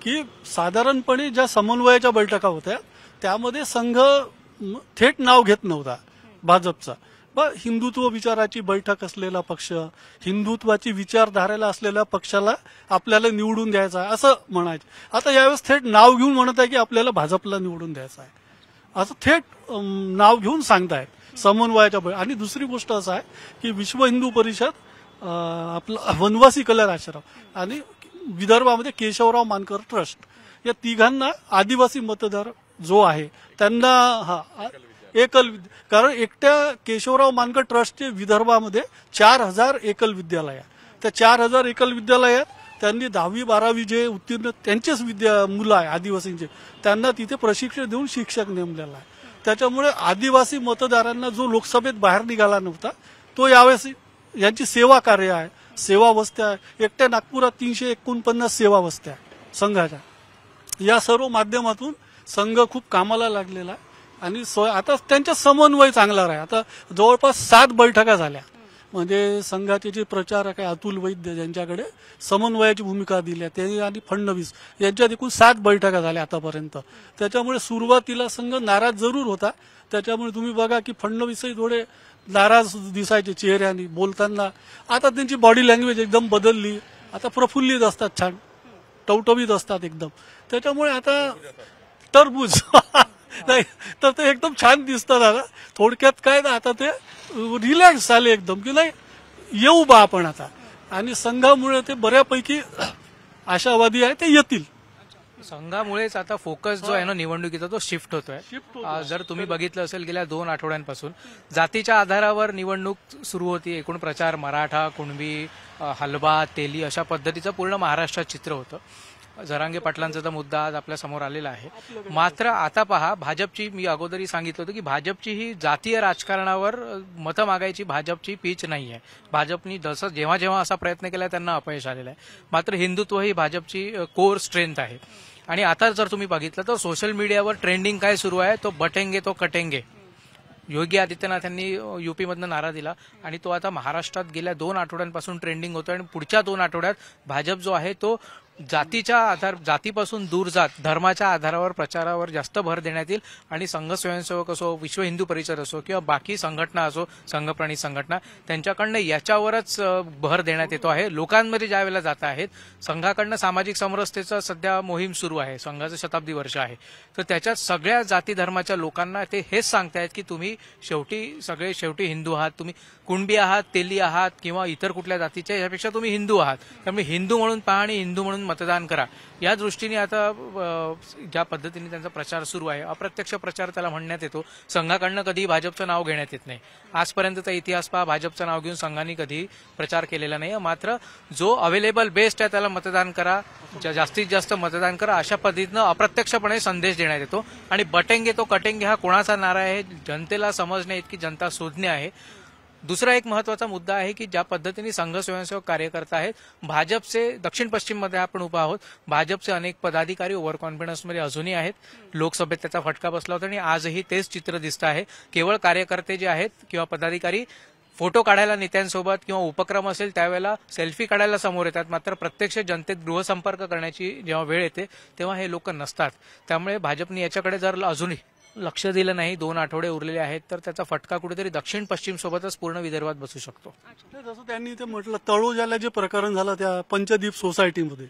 की साधारणपणे ज्या समन्वयाच्या बैठका होत्या त्यामध्ये संघ थेट नाव घेत नव्हता भाजपचा. हिंदुत्व विचाराची बैठक असलेला पक्ष, हिंदुत्वाची विचारधारेला असलेल्या पक्षाला आपल्याला निवडून द्यायचा आहे असं म्हणायचं. आता यावेळेस थेट नाव घेऊन म्हणत आहे की आपल्याला भाजपला निवडून द्यायचं आहे असं थेट नाव घेऊन सांगतायत समन्वयाच्या. आणि दुसरी गोष्ट असं आहे की विश्व हिंदू परिषद आपलं वनवासी कल्याण आश्रम आणि विदर्भामध्ये केशवराव मानकर ट्रस्ट या तिघांना आदिवासी मतदार जो आहे त्यांना एकल कारण एकट्या केशवराव मानकर ट्रस्टचे विदर्भामध्ये 4000 एकल विद्यालय. त्या 4000 एकल विद्यालयात त्यांनी 10वी-12वी जे उत्तीर्ण त्यांचेच मुलं आहे आदिवासींचे त्यांना तिथे प्रशिक्षण देऊन शिक्षक नेमलेला आहे. त्याच्यामुळे आदिवासी मतदारांना जो लोकसभेत बाहेर निघाला नव्हता तो यावेळेस यांची सेवा कार्य आहे. सेवा वस्त्या एकट्या नागपुरात 349 सेवा वस्त्या संघाच्या. या सर्व माध्यमातून संघ खूप कामाला लागलेला आहे आणि आता त्यांचा समन्वय चांगला आहे. आता जवळपास 7 बैठका झाल्या म्हणजे संघाचे जे प्रचारक आहे अतुल वैद्य यांच्याकडे समन्वयाची भूमिका दिली ते आणि फडणवीस यांच्यात एकूण 7 बैठका झाल्या आतापर्यंत. त्याच्यामुळे सुरुवातीला संघ नाराज जरूर होता. त्याच्यामुळे तुम्ही बघा की फडणवीसही थोडे नाराज दिसायचे चेहऱ्याने बोलताना. आता त्यांची बॉडी लँग्वेज एकदम बदलली. आता प्रफुल्लित असतात, छान टवटवीत असतात एकदम. त्याच्यामुळे आता टरबूज नाही तर ते एकदम छान दिसतात. आता थोडक्यात काय ना आता ते रिलॅक्स झाले एकदम की नाही येऊ बा आपण आता. आणि संघामुळे ते बऱ्यापैकी आशावादी आहे ते येतील. संघामुळेच आता फोकस जो आहे ना निवडणुकीचा तो शिफ्ट होतोय. जर तुम्ही बघितलं असेल गेल्या 2 आठवड्यांपासून जातीच्या आधारावर निवडणूक सुरू होती. एकूण प्रचार मराठा, कुणबी, हलबा, तेली अशा पद्धतीचं पूर्ण महाराष्ट्रात चित्र होतं. जरांगे पाटलांचा तर मुद्दा आज आपल्या समोर आलेला आहे. मात्र आता पहा भाजपची, मी अगोदरही सांगितलं होतं की भाजपची ही जातीय राजकारणावर मतं मागायची भाजपची पीच नाही आहे. भाजपनी जसं जेव्हा जेव्हा असा प्रयत्न केला त्यांना अपयश आलेलं आहे. मात्र हिंदुत्व ही भाजपची कोर स्ट्रेंथ आहे. आणि आता जर तुम्ही बघितलं तर सोशल मीडियावर ट्रेंडिंग काय सुरू आहे, तो बटेंगे तो कटेंगे. योगी आदित्यनाथ यांनी युपीमधनं नारा दिला आणि तो आता महाराष्ट्रात गेल्या 2 आठवड्यांपासून ट्रेंडिंग होतो. आणि पुढच्या 2 आठवड्यात भाजप जो आहे तो जातीपासून दूर जात धर्माच्या आधारावर प्रचारावर जास्त भर देण्यात येईल. आणि संघ स्वयंसेवक असो, विश्व हिंदू परिषद असो किंवा बाकी संघटना असो, संघप्राणी संघटना, त्यांच्याकडनं याच्यावरच भर देण्यात येतो आहे. लोकांमध्ये ज्या वेळेला जात आहेत संघाकडनं सामाजिक समरसतेचं सध्या मोहीम सुरू आहे. संघाचं शताब्दी वर्ष आहे. तर त्याच्यात सगळ्या जाती धर्माच्या लोकांना ते हेच सांगतायत की तुम्ही शेवटी हिंदू आहात. तुम्ही कुणबी आहात, तेली आहात किंवा इतर कुठल्या जातीच्या, यापेक्षा तुम्ही हिंदू आहात. त्यामुळे हिंदू म्हणून पहा आणि हिंदू म्हणून मतदान करा. या दृष्टीने आता ज्या पद्धतीने त्यांचा प्रचार सुरू आहे, अप्रत्यक्ष प्रचार त्याला म्हणण्यात येतो. संघाकडनं कधी भाजपचं नाव घेण्यात येत नाही. आजपर्यंतचा इतिहास पहा, भाजपचं नाव घेऊन संघाने कधी प्रचार केलेला नाही. मात्र जो अवेलेबल बेस्ट आहे त्याला मतदान करा, जास्तीत जास्त मतदान करा, अशा पद्धतीनं अप्रत्यक्षपणे संदेश देण्यात येतो. आणि बटेंगे तो कटेंगे हा कोणाचा नारा आहे, जनतेला समजणे इतकी जनता शोधणे आहे. दुसरा एक महत्वाचा मुद्दा आहे की ज्या पद्धतीने संघ स्वयंसेवक कार्यकर्ता आहेत, भाजपचे दक्षिण पश्चिम मध्ये आपण उभा आहोत, भाजपचे अनेक पदाधिकारी ओव्हर कॉन्फिडन्समध्ये अजूनही आहेत. लोकसभेत त्याचा फटका बसला होता आणि आजही तेच चित्र दिसतं आहे. केवळ कार्यकर्ते जे आहेत किंवा पदाधिकारी फोटो काढायला नेत्यांसोबत किंवा उपक्रम असेल त्यावेळेला सेल्फी काढायला समोर येतात. मात्र प्रत्यक्ष जनतेत गृहसंपर्क करण्याची जेव्हा वेळ येते तेव्हा हे लोक नसतात. त्यामुळे भाजपने याच्याकडे जर अजूनही लक्ष दिलं नाही, 2 आठवडे उरलेले आहेत, तर त्याचा फटका कुठेतरी दक्षिण पश्चिम सोबतच पूर्ण विदर्भात बसू शकतो. जसं त्यांनी ते म्हटलं तळोजाला जे प्रकरण झालं त्या पंचदीप सोसायटीमध्ये,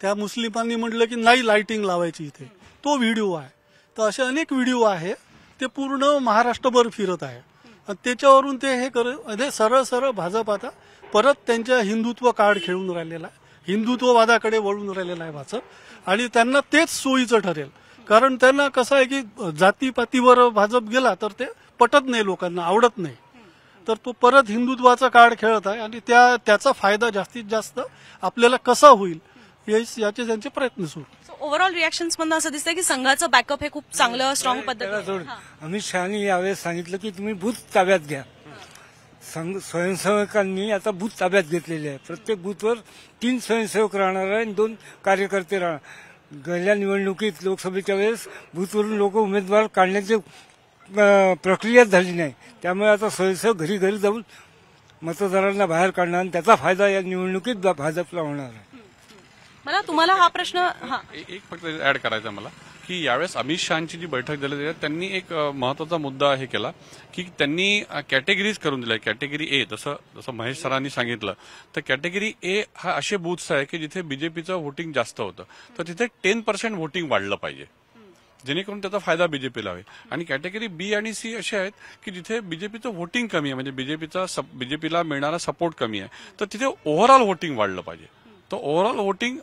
त्या मुस्लिमांनी म्हटलं की नाही लाइटिंग लावायची इथे, तो व्हिडिओ आहे. तर असे अनेक व्हिडिओ आहे ते पूर्ण महाराष्ट्रभर फिरत आहे आणि त्याच्यावरून ते हे सरळ सरळ भाजप आता परत त्यांच्या हिंदुत्व कार्ड खेळून राहिलेला आहे, हिंदुत्ववादाकडे वळून राहिलेला आहे भाजप. आणि त्यांना तेच सोयीचं ठरेल, कारण त्यांना कसं आहे की जातीपातीवर भाजप गेला तर ते पटत नाही, लोकांना आवडत नाही. तर तो परत हिंदुत्वाचा कार्ड खेळत आहे आणि त्याचा फायदा जास्तीत जास्त आपल्याला कसा होईल याचे त्यांचे प्रयत्न सुरू. ओव्हरऑल रिॲक्शन्स मधून असं दिसतंय की संघाचं बॅकअप हे खूप चांगलं स्ट्रॉंग पद्धतीने. अमित शहानी यावेळेस सांगितलं की तुम्ही बूथ ताब्यात घ्या. स्वयंसेवकांनी आता बूथ ताब्यात घेतलेले आहे. प्रत्येक बूथवर 3 स्वयंसेवक राहणार आहे आणि 2 कार्यकर्ते राहणार. गेल्या निवडणुकीत लोकसभेच्या वेळेस बूथवरून लोक उमेदवार काढण्याची प्रक्रियाच झाली नाही. त्यामुळे आता स्वयंसेवक घरी घरी जाऊन मतदारांना बाहेर काढणार आणि त्याचा फायदा या निवडणुकीत भाजपला होणार आहे. मला तुम्हाला हा प्रश्न एक फक्त ऍड करायचा मला की यावेळेस अमित शहाची जी बैठक झाली आहे त्यांनी एक महत्वाचा मुद्दा हे केला की त्यांनी कॅटेगरीज करून दिल्या. कॅटेगरी ए जसं महेश सरांनी सांगितलं तर कॅटेगरी ए हा असे बूथ्स आहे की जिथे बीजेपीचं व्होटिंग जास्त होतं, तर तिथे 10% व्होटिंग वाढलं पाहिजे जेणेकरून त्याचा फायदा बीजेपीला होईल. आणि कॅटेगरी बी आणि सी असे आहेत की जिथे बीजेपीचं व्होटिंग कमी आहे, म्हणजे बीजेपीला मिळणारा सपोर्ट कमी आहे, तर तिथे ओव्हरऑल व्होटिंग वाढलं पाहिजे. तो ओव्हरऑल व्होटिंग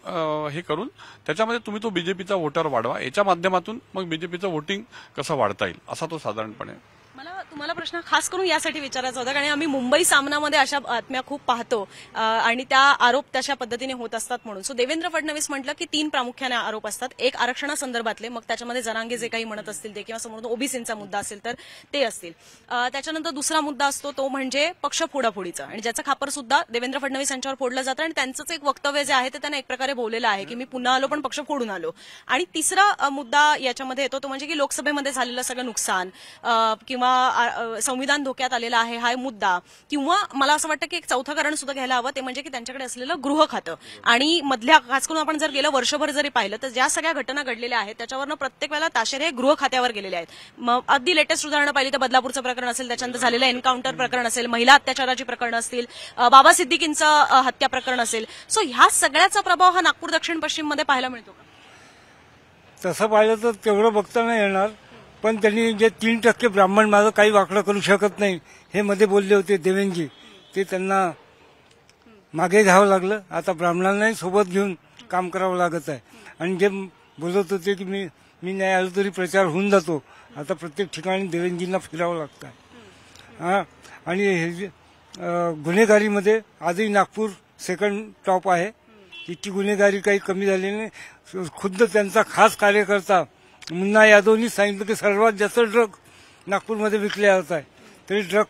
हे करून त्याच्यामध्ये तुम्ही तो बीजेपीचा वोटर वाढवा, याच्या माध्यमातून मग बीजेपीचं व्होटिंग कसं वाढता येईल असा तो साधारणपणे. मला तुम्हाला प्रश्न खास करून यासाठी विचारायचा होता कारण आम्ही मुंबई सामनामध्ये अशा बातम्या खूप पाहतो आणि त्या आरोप तशा पद्धतीने होत असतात म्हणून. सो देवेंद्र फडणवीस म्हटलं की 3 प्रामुख्याने आरोप असतात. एक आरक्षणासंदर्भातले, मग त्याच्यामध्ये जरांगे जे काही म्हणत असतील ते, किंवा समोर ओबीसीचा मुद्दा असेल तर ते असतील. त्याच्यानंतर दुसरा मुद्दा असतो तो म्हणजे पक्ष फोडाफोडीचा, आणि ज्याचं खापर सुद्धा देवेंद्र फडणवीस यांच्यावर फोडलं जातं आणि त्यांचंच एक वक्तव्य जे आहे ते त्यांना एक प्रकारे बोललेलं आहे की मी पुन्हा आलो पण पक्ष फोडून आलो. आणि तिसरा मुद्दा याच्यामध्ये येतो तो म्हणजे की लोकसभेमध्ये झालेलं सगळं नुकसान किंवा संविधान धोक्यात आलेला आहे हा मुद्दा, किंवा मला असं वाटतं की एक चौथं कारण सुद्धा घ्यायला हवं ते म्हणजे की त्यांच्याकडे असलेलं गृह खातं. आणि मधल्या खास करून आपण जर गेलं वर्षभर जरी पाहिलं तर ज्या सगळ्या घटना घडलेल्या आहेत त्याच्यावरनं प्रत्येक वेळेला ताशेरे हे गृह खात्यावर गेलेले आहेत. मग अगदी लेटेस्ट उदाहरणं पाहिली तर बदलापूरचं प्रकरण असेल, त्याच्यानंतर झालेलं एन्काउंटर प्रकरण असेल, महिला अत्याचाराची प्रकरणं असतील, बाबा सिद्दीकींचं हत्या प्रकरण असेल. सो ह्या सगळ्याचा प्रभाव हा नागपूर दक्षिण पश्चिम मध्ये पाहायला मिळतो का? तसं पाहिलं तर तेवढं बघता नाही येणार, पण त्यांनी जे 3% ब्राह्मण माझं काही वाकडं करू शकत नाही हे मध्ये बोलले होते देवेंद्रजी, ते त्यांना मागे घ्यावं लागलं. आता ब्राह्मणांनाही सोबत घेऊन काम करावं लागत आहे. आणि जे बोलत होते की मी नाही आलो तरी प्रचार होऊन जातो, आता प्रत्येक ठिकाणी देवेंद्रजींना फिरावं लागतं. हां, आणि हे गुन्हेगारीमध्ये आजही नागपूर सेकंड टॉप आहे. इतकी गुन्हेगारी काही कमी झाली नाही. खुद्द त्यांचा खास कार्यकर्ता मुन्ना यादवनी सांगितलं की सर्वात जास्त ड्रग नागपूरमध्ये विकले जात आहे, तरी ड्रग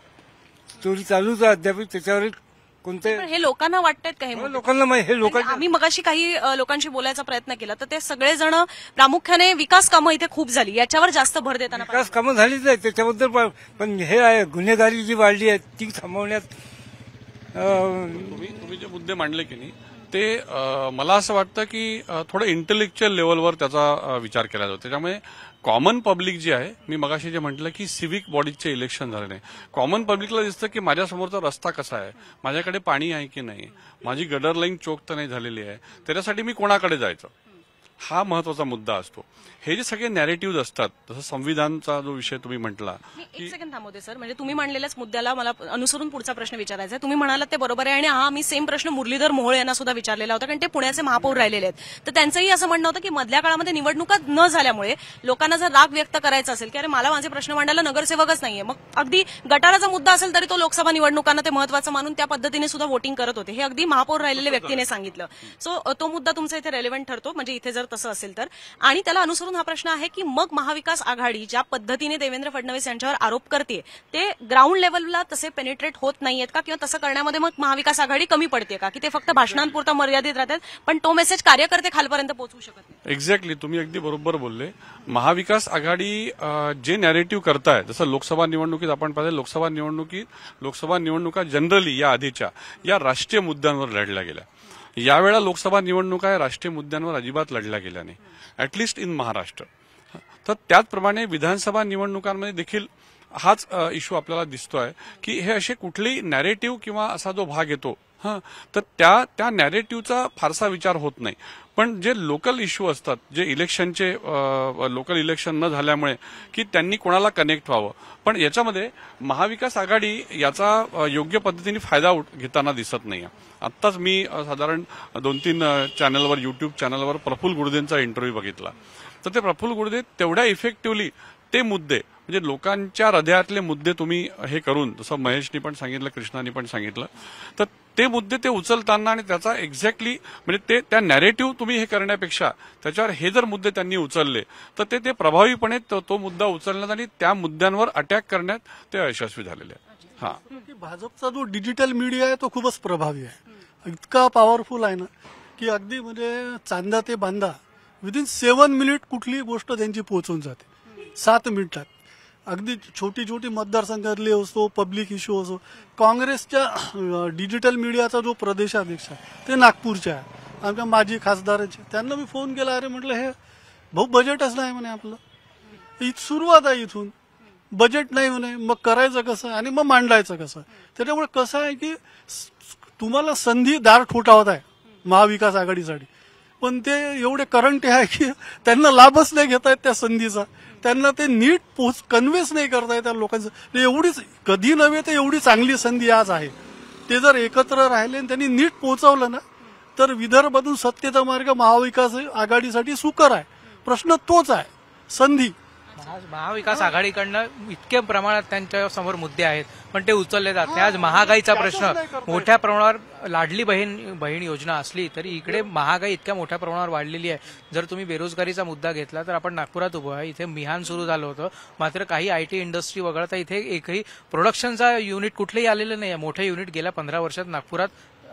चोरी चालूच आहे अद्याप. त्याच्यावर कोणते हे लोकांना वाटतात का? हे लोकांना हे लोकांना आम्ही मगाशी काही लोकांशी बोलायचा प्रयत्न केला तर ते सगळेजण प्रामुख्याने विकास कामं इथे खूप झाली याच्यावर जास्त भर देताना विकास कामं झालीच आहे त्याच्याबद्दल, पण हे आहे गुन्हेगारी जी वाढली आहे ती थांबवण्यात. तुम्ही जे मुद्दे मांडले की नाही ते मला असं वाटतं की थोडं इंटेलेक्च्युअल लेवलवर त्याचा विचार केला जातो. त्याच्यामुळे कॉमन पब्लिक जी आहे, मी मगाशी जे म्हटलं की सिव्हिक बॉडीजचे इलेक्शन झाले नाही, कॉमन पब्लिकला दिसतं की माझ्यासमोरचा रस्ता कसा आहे, माझ्याकडे पाणी आहे की नाही, माझी गटर लाईन चोक तर नाही झालेली आहे, त्याच्यासाठी मी कोणाकडे जायचं, हा महत्वाचा मुद्दा असतो. हे जे सगळे नॅरेटिव्ह असतात, जसं संविधानचा जो विषय तुम्ही म्हटला. एक सेकंड थांबवते सर, म्हणजे तुम्ही मांडलेल्याच मुद्द्याला मला अनुसरून पुढचा प्रश्न विचारायचा आहे. तुम्ही म्हणालात ते बरोबर आहे आणि हा मी सेम प्रश्न मुरलीधर मोहोळ यांना सुद्धा विचारलेला होता, कारण ते पुण्याचे महापौर राहिलेले आहेत. तर त्यांचंही असं म्हणणं होतं की मधल्या काळामध्ये निवडणुका न झाल्यामुळे लोकांना जर राग व्यक्त करायचा असेल की अरे मला माझे प्रश्न मांडायला नगरसेवकच नाहीये, मग अगदी गटाराचा मुद्दा असेल तरी तो लोकसभा निवडणुकांना ते महत्वाचं मानून त्या पद्धतीने सुद्धा वोटिंग करत होते. हे अगदी महापौर राहिलेल्या व्यक्तीने सांगितलं. सो तो मुद्दा तुमचा इथे रेलेव्हंट ठरतो, म्हणजे इथे जर तसं असेल तर. आणि त्याला अनुसरून हा प्रश्न आहे की मग महाविकास आघाडी ज्या पद्धतीने देवेंद्र फडणवीस यांच्यावर आरोप करते ते ग्राउंड लेवलला तसे पेनिट्रेट होत नाहीयेत का, किंवा तसं करण्यामध्ये मग महाविकास आघाडी कमी पडते का, की ते फक्त भाषणांपुरता मर्यादित राहतात पण तो मेसेज कार्यकर्ते खालपर्यंत पोहोचवू शकत नाही? एक्झॅक्टली, तुम्ही अगदी बरोबर बोलले. महाविकास आघाडी जे नॅरेटिव्ह करताय, जसं लोकसभा निवडणुकीत आपण पाहिलं, लोकसभा निवडणुका जनरली या आधीच्या या राष्ट्रीय मुद्द्यांवर लढल्या गेल्या. यावेळा लोकसभा निवडणुका या राष्ट्रीय मुद्द्यांवर अजिबात लढल्या गेल्या नाही, ऍटलिस्ट इन महाराष्ट्र. तर त्याचप्रमाणे विधानसभा निवडणुकांमध्ये देखील हाच इश्यू आपल्याला दिसतोय की हे असे कुठलेही नॅरेटिव्ह किंवा असा जो भाग येतो तर त्या नॅरेटिव्हचा फारसा विचार होत नाही. पण जे लोकल इश्यू असतात, जे इलेक्शनचे लोकल इलेक्शन न झाल्यामुळे की त्यांनी कोणाला कनेक्ट व्हावं, पण याच्यामध्ये महाविकास आघाडी याचा योग्य पद्धतीने फायदा घेताना दिसत नाही. आत्ताच मी साधारण 2-3 चॅनलवर, युट्यूब चॅनलवर प्रफुल्ल गुर्देंचा इंटरव्ह्यू बघितला. तर ते प्रफुल्ल गुर्दे तेवढ्या इफेक्टिव्हली ते मुद्दे, म्हणजे लोकांच्या हृदयातले मुद्दे तुम्ही हे करून, जसं महेशनी पण सांगितलं, कृष्णानी पण सांगितलं, तर ते मुद्दे ते उचलताना आणि त्याचा एक्झॅक्टली म्हणजे त्या नॅरेटिव्ह तुम्ही हे करण्यापेक्षा त्याच्यावर हे जर मुद्दे त्यांनी उचलले तर ते प्रभावीपणे तो मुद्दा उचलण्यात आणि त्या मुद्द्यांवर अटॅक करण्यात ते यशस्वी झालेले आहेत. हा, भाजपचा जो डिजिटल मीडिया आहे तो खूपच प्रभावी आहे, इतका पॉवरफुल आहे ना की अगदी म्हणजे चांदा ते बांदा विदिन 7 मिनिट कुठलीही गोष्ट त्यांची पोहोचून जाते 7 मिनिटात. अगदी छोटी छोटी मतदारसंघातली असो, पब्लिक इश्यू असो. काँग्रेसच्या डिजिटल मीडियाचा जो प्रदेशाध्यक्ष आहे ते नागपूरचे आहे, आमच्या माजी खासदाराचे. त्यांना मी फोन केला, अरे म्हटलं हे भाऊ बजेटच नाही म्हणे आपलं, सुरुवात आहे इथून, बजेट नाही म्हणे, मग करायचं कसं आणि मग मांडायचं कसं. त्याच्यामुळे कसं आहे की तुम्हाला संधी दार ठोठावत आहे महाविकास आघाडीसाठी, पण ते एवढे करंट आहे की त्यांना लाभच नाही घेता येत त्या संधीचा, त्यांना ते नीट कन्व्हेन्स नाही करता येत त्या लोकांचं. एवढीच कधी नव्हे तर एवढी चांगली संधी आज आहे, ते जर एकत्र राहिले आणि त्यांनी नीट पोहोचवलं ना तर विदर्भातून सत्तेचा मार्ग महाविकास आघाडीसाठी सुकर आहे. प्रश्न तोच आहे, संधी. महाविकास आघाडीकडनं इतक्या प्रमाणात त्यांच्या समोर मुद्दे आहेत पण ते उचलले जात नाही. आज महागाईचा प्रश्न मोठ्या प्रमाणावर, लाडली बहीण योजना असली तरी इकडे महागाई इतक्या मोठ्या प्रमाणावर वाढलेली आहे. जर तुम्ही बेरोजगारीचा मुद्दा घेतला तर आपण नागपुरात उभं आहे, इथे मिहान सुरू झालं होतं, मात्र काही आयटी इंडस्ट्री वगळता इथे एकही प्रोडक्शनचा युनिट कुठलेही आलेलं नाही आहे. मोठे युनिट गेल्या 15 वर्षात नागपुरात